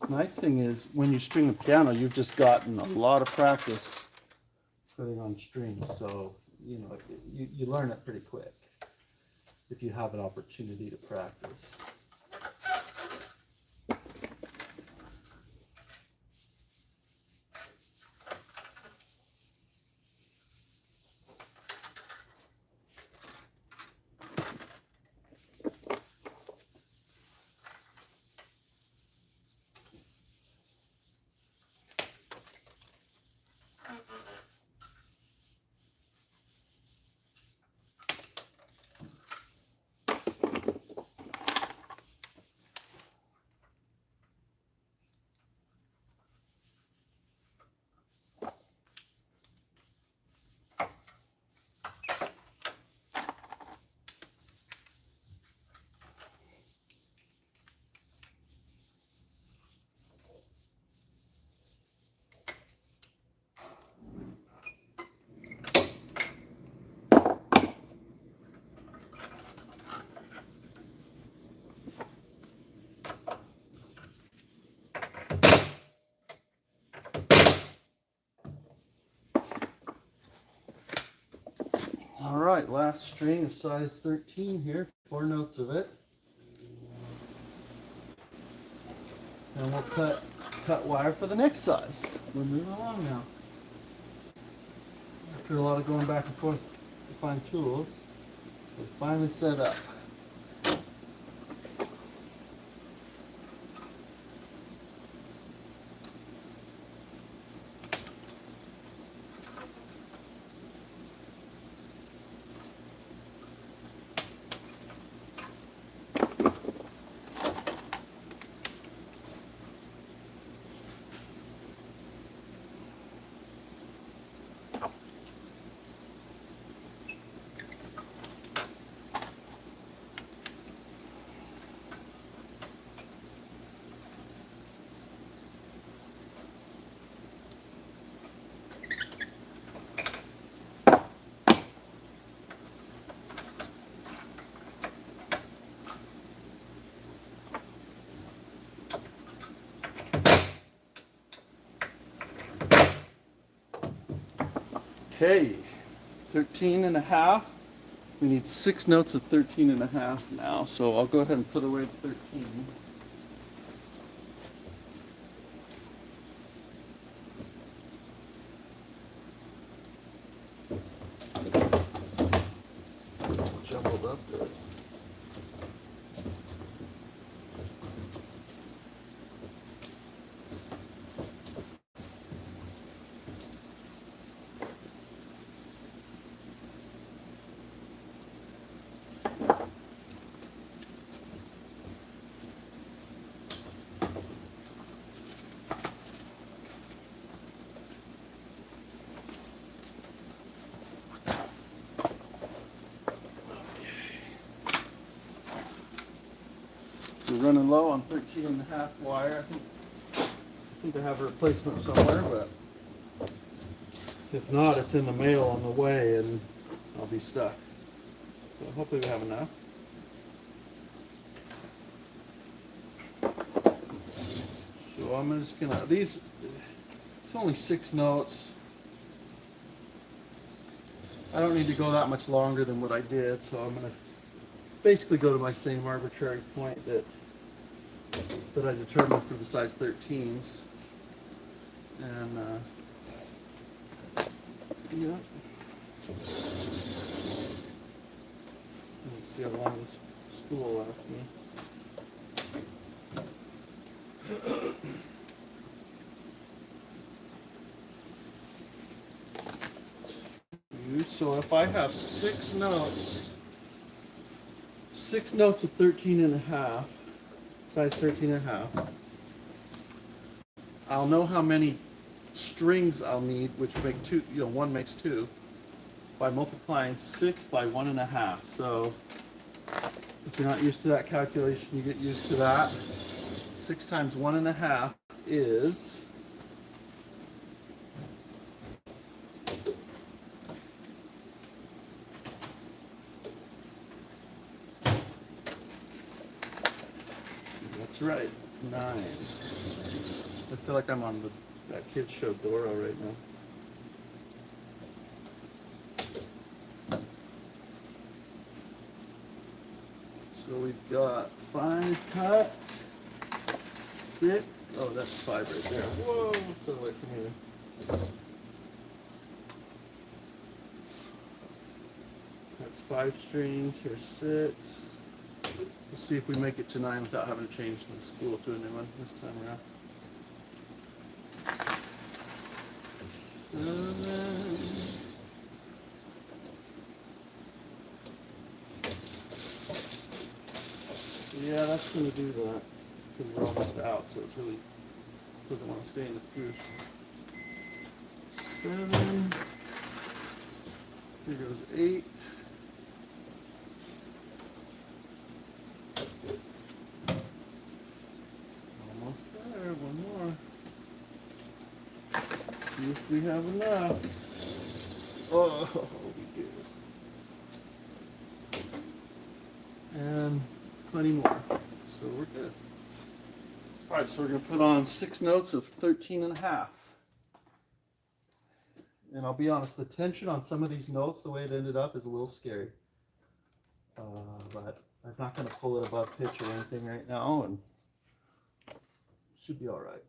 Nice thing is, when you string the piano, you've just gotten a lot of practice putting on strings. So, you know, you learn it pretty quick if you have an opportunity to practice. All right, last string of size 13 here, 4 notes of it. And we'll cut wire for the next size. We're moving along now. After a lot of going back and forth to find tools, we're finally set up. Okay, 13 and a half. We need 6 notes of 13 and a half now, so I'll go ahead and put away the 13. Jumbled up there. We're running low on 13 and a half wire. I think I have a replacement somewhere, but if not, it's in the mail on the way and I'll be stuck. So hopefully we have enough. So I'm just gonna, it's only 6 notes. I don't need to go that much longer than what I did, so I'm gonna basically go to my same arbitrary point that I determined for the size 13s. And yeah. Let's see how long this spool lasts me. So if I have 6 notes of 13 and a half, size 13 and a half, I'll know how many strings I'll need, which make 2, one makes 2, by multiplying 6 by 1.5. So if you're not used to that calculation, you get used to that. 6 times 1.5 is 9. I feel like I'm on that kid's show Dora right now. So we've got 5 cut, 6. Oh, that's 5 right there. Whoa, what's the way from here? That's 5 strings. Here's 6. Let's see if we make it to 9 without having to change the spool to a new one this time around. 7. Yeah, that's going to do that because we're almost out, so it's really doesn't want to stay in its groove. 7. Here goes 8. See if we have enough. Oh, we do. And plenty more. So we're good. All right, so we're going to put on 6 notes of 13 and a half. And I'll be honest, the tension on some of these notes, the way it ended up, is a little scary. But I'm not going to pull it above pitch or anything right now, and should be all right.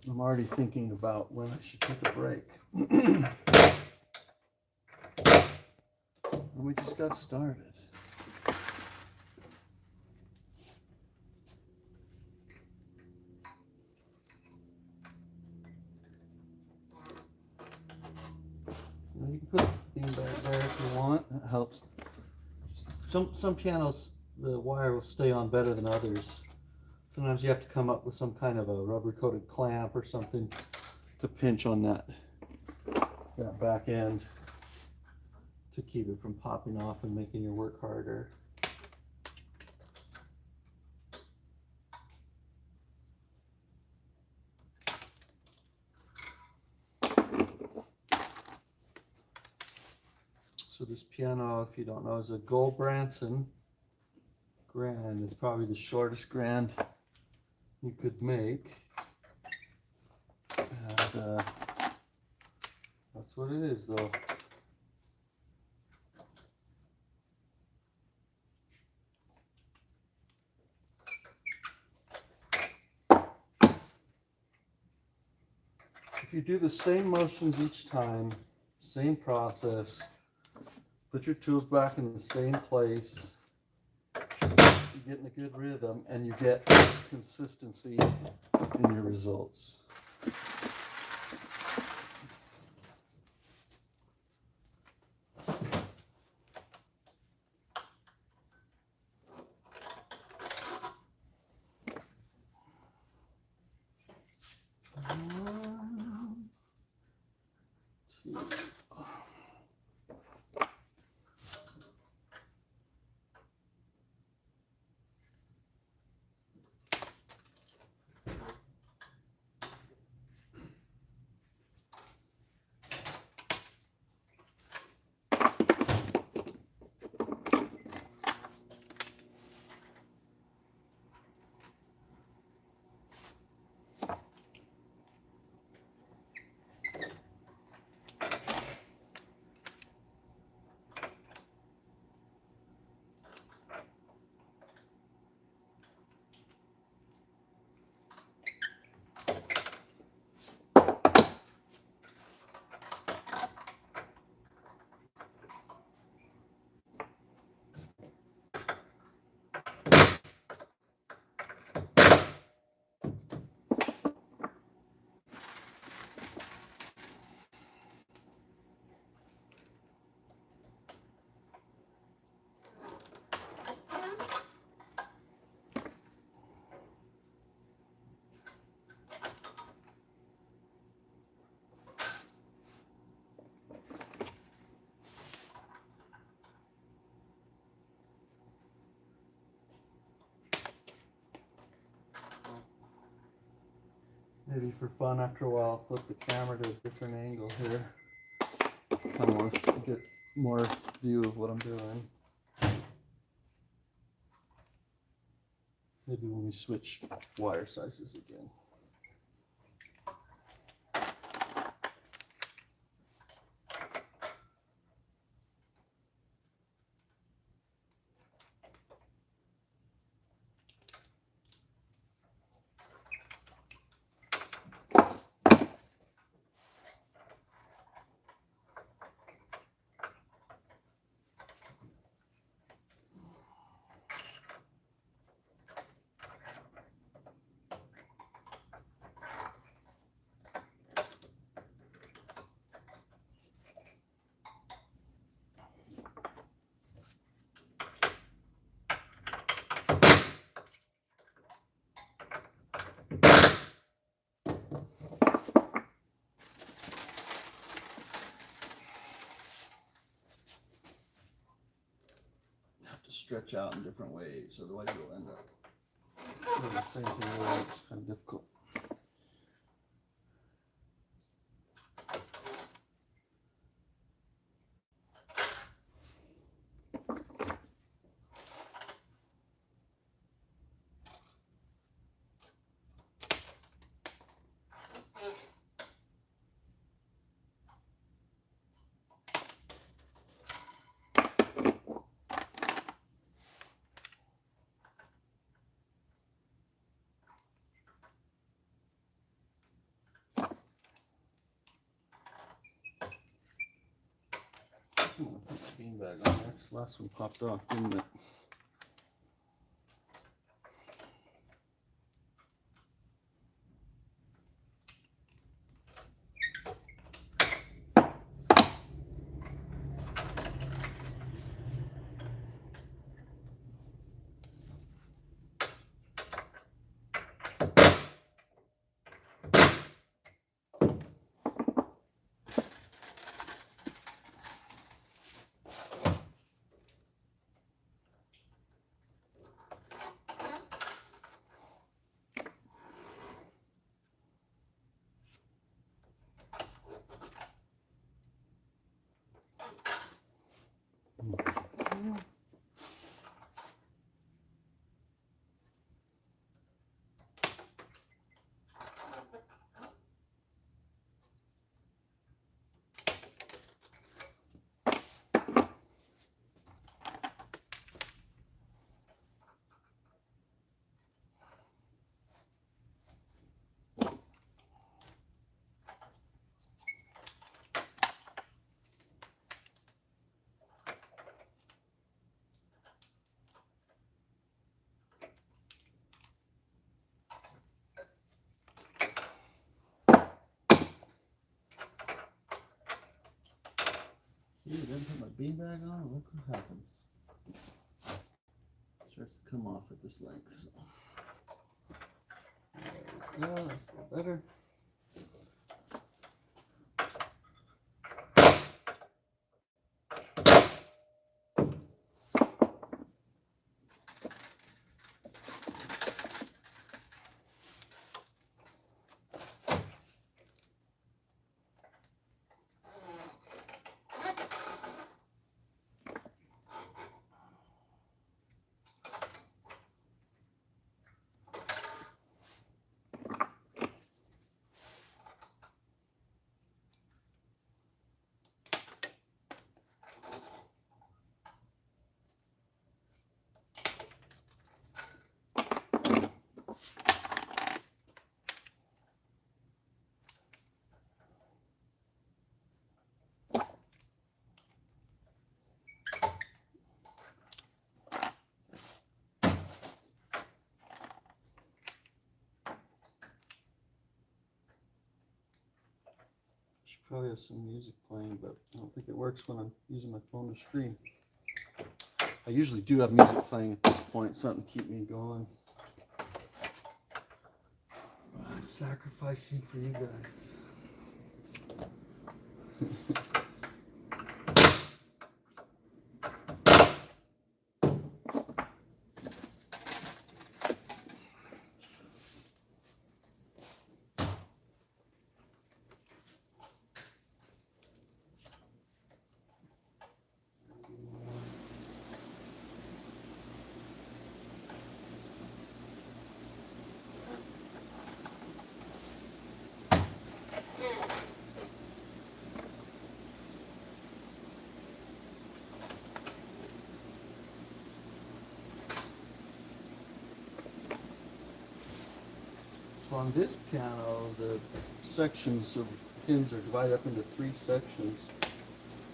I'm already thinking about when I should take a break. And we just got started. You can put the beanbag there if you want. That helps. Some pianos, the wire will stay on better than others. Sometimes you have to come up with some kind of a rubber-coated clamp or something to pinch on that back end to keep it from popping off and making your work harder. So this piano, if you don't know, is a Goldbranson grand. It's probably the shortest grand you could make. And that's what it is, though. If you do the same motions each time, same process, put your tools back in the same place, you get in a good rhythm and you get consistency in your results. Maybe for fun, after a while, I'll flip the camera to a different angle here. Kind of want to get more view of what I'm doing. Maybe when we switch wire sizes again. Stretch out in different ways, otherwise you'll end up doing the same thing where it's kind of difficult. Put the beanbag on there. This last one popped off, didn't it? See, I didn't put my beanbag on. Look what happens. It starts to come off at this length. So. There we go. That's a little better. Probably have some music playing, but I don't think it works when I'm using my phone to stream. I usually do have music playing at this point, something to keep me going. I'm sacrificing for you guys. So on this piano, the sections of pins are divided up into 3 sections.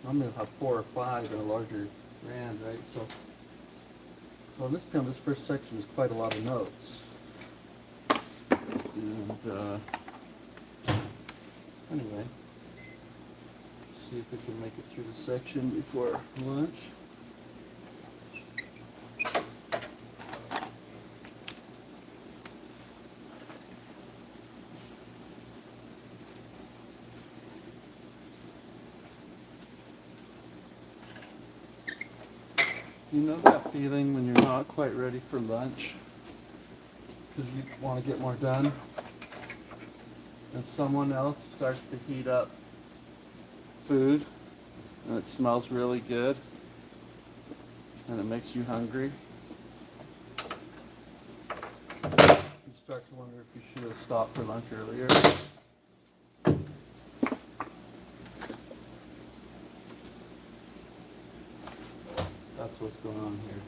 I'm gonna have 4 or 5 in a larger band, right? So on this piano, this first section is quite a lot of notes. And anyway, see if we can make it through the section before lunch. You know that feeling when you're not quite ready for lunch because you want to get more done, and someone else starts to heat up food and it smells really good and it makes you hungry? You start to wonder if you should have stopped for lunch earlier. That's what's going on here.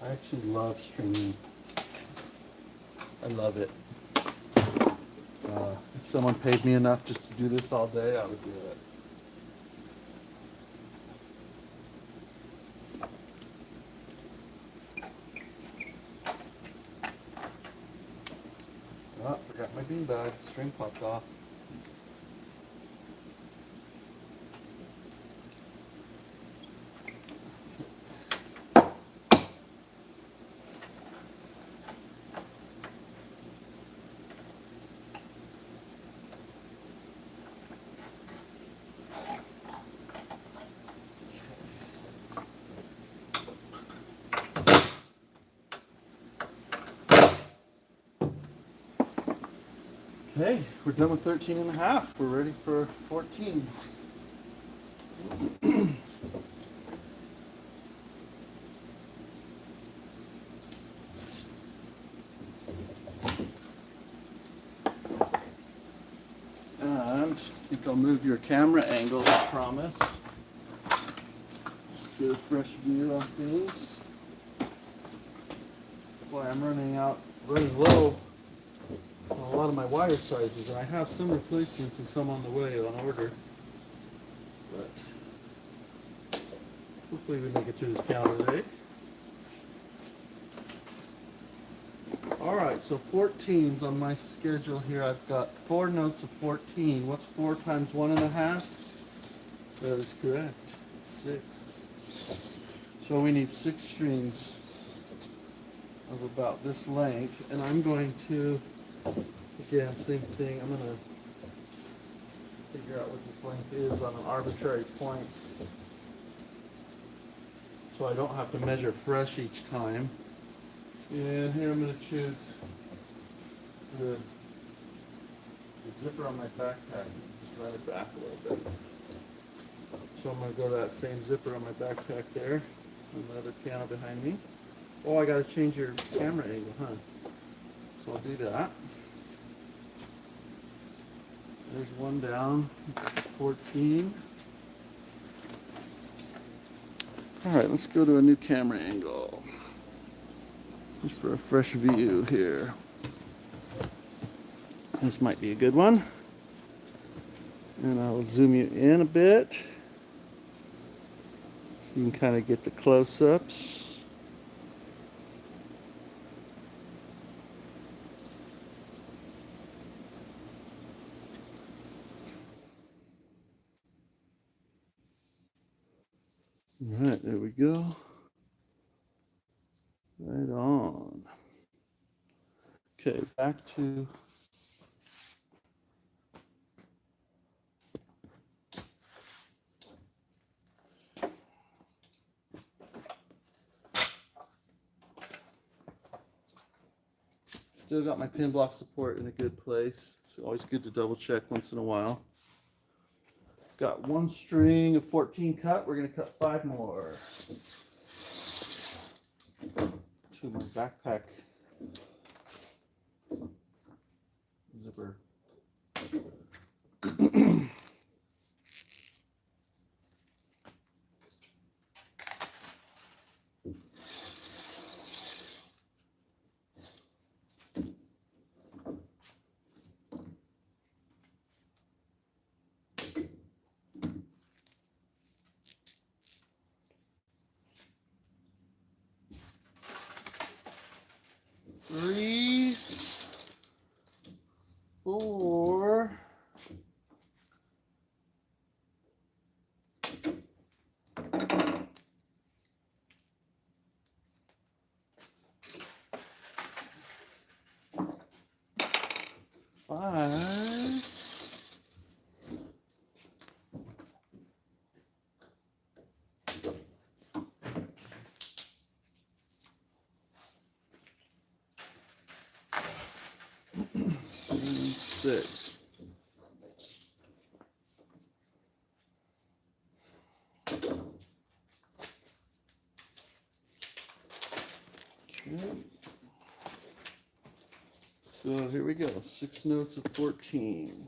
I actually love stringing. I love it. If someone paid me enough just to do this all day, I would do it. Oh, forgot my beanbag. String popped off. Okay, we're done with 13 and a half. We're ready for 14s. And I think I'll move your camera angle, I promise. Get a fresh view on things. Boy, I'm running low on a lot of my wire sizes, and I have some replacements and some on the way on order. But hopefully we make it through this piano today. Alright, so 14s on my schedule here. I've got 4 notes of 14. What's 4 times 1.5? That is correct. 6. So we need 6 strings of about this length, and I'm going to, again, same thing, I'm going to figure out what this length is on an arbitrary point so I don't have to measure fresh each time. And here I'm going to choose the zipper on my backpack. Just run it back a little bit. So I'm going to go to that same zipper on my backpack there, on the other piano behind me. Oh, I got to change your camera angle, huh? So I'll do that. There's one down, 14. All right, let's go to a new camera angle. Just for a fresh view here. This might be a good one. And I'll zoom you in a bit so you can kind of get the close-ups. All right, there we go. Right on. Okay, back to still got my pin block support in a good place. It's always good to double check once in a while. got one string of 14 cut. We're gonna cut 5 more. To my backpack zipper. Three, 4, 5. And 6. Okay. So here we go. 6 notes of 14.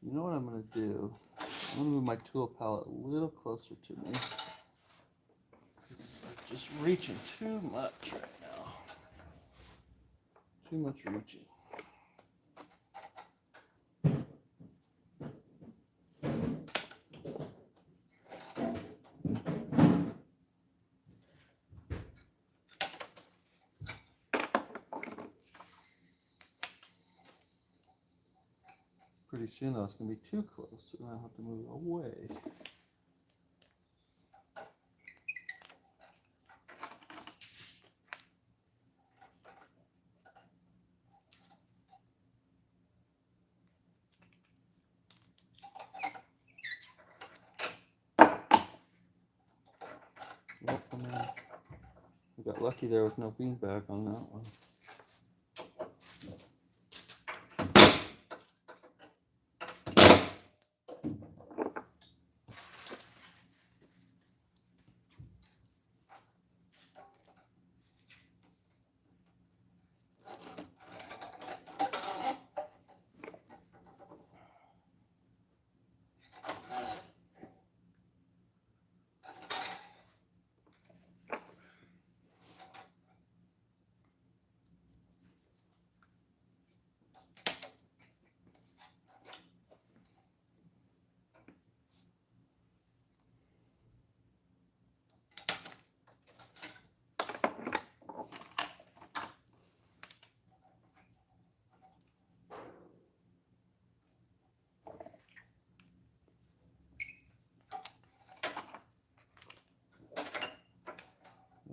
You know what I'm going to do? I'm going to move my tool palette a little closer to me. I'm just reaching too much right now. Too much reaching. Pretty soon though, it's going to be too close, so I have to move it away. Well, we got lucky there with no beanbag on that one.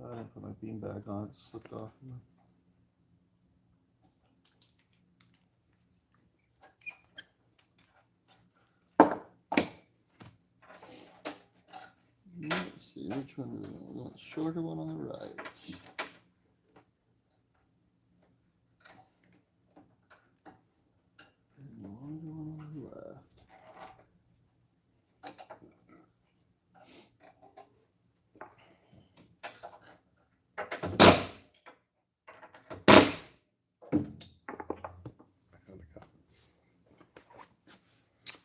I didn't put my beanbag on, it slipped off. Let's see, which one do we want? The shorter one on the right. And the longer one on the left.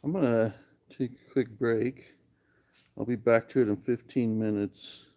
I'm gonna take a quick break. I'll be back to it in 15 minutes.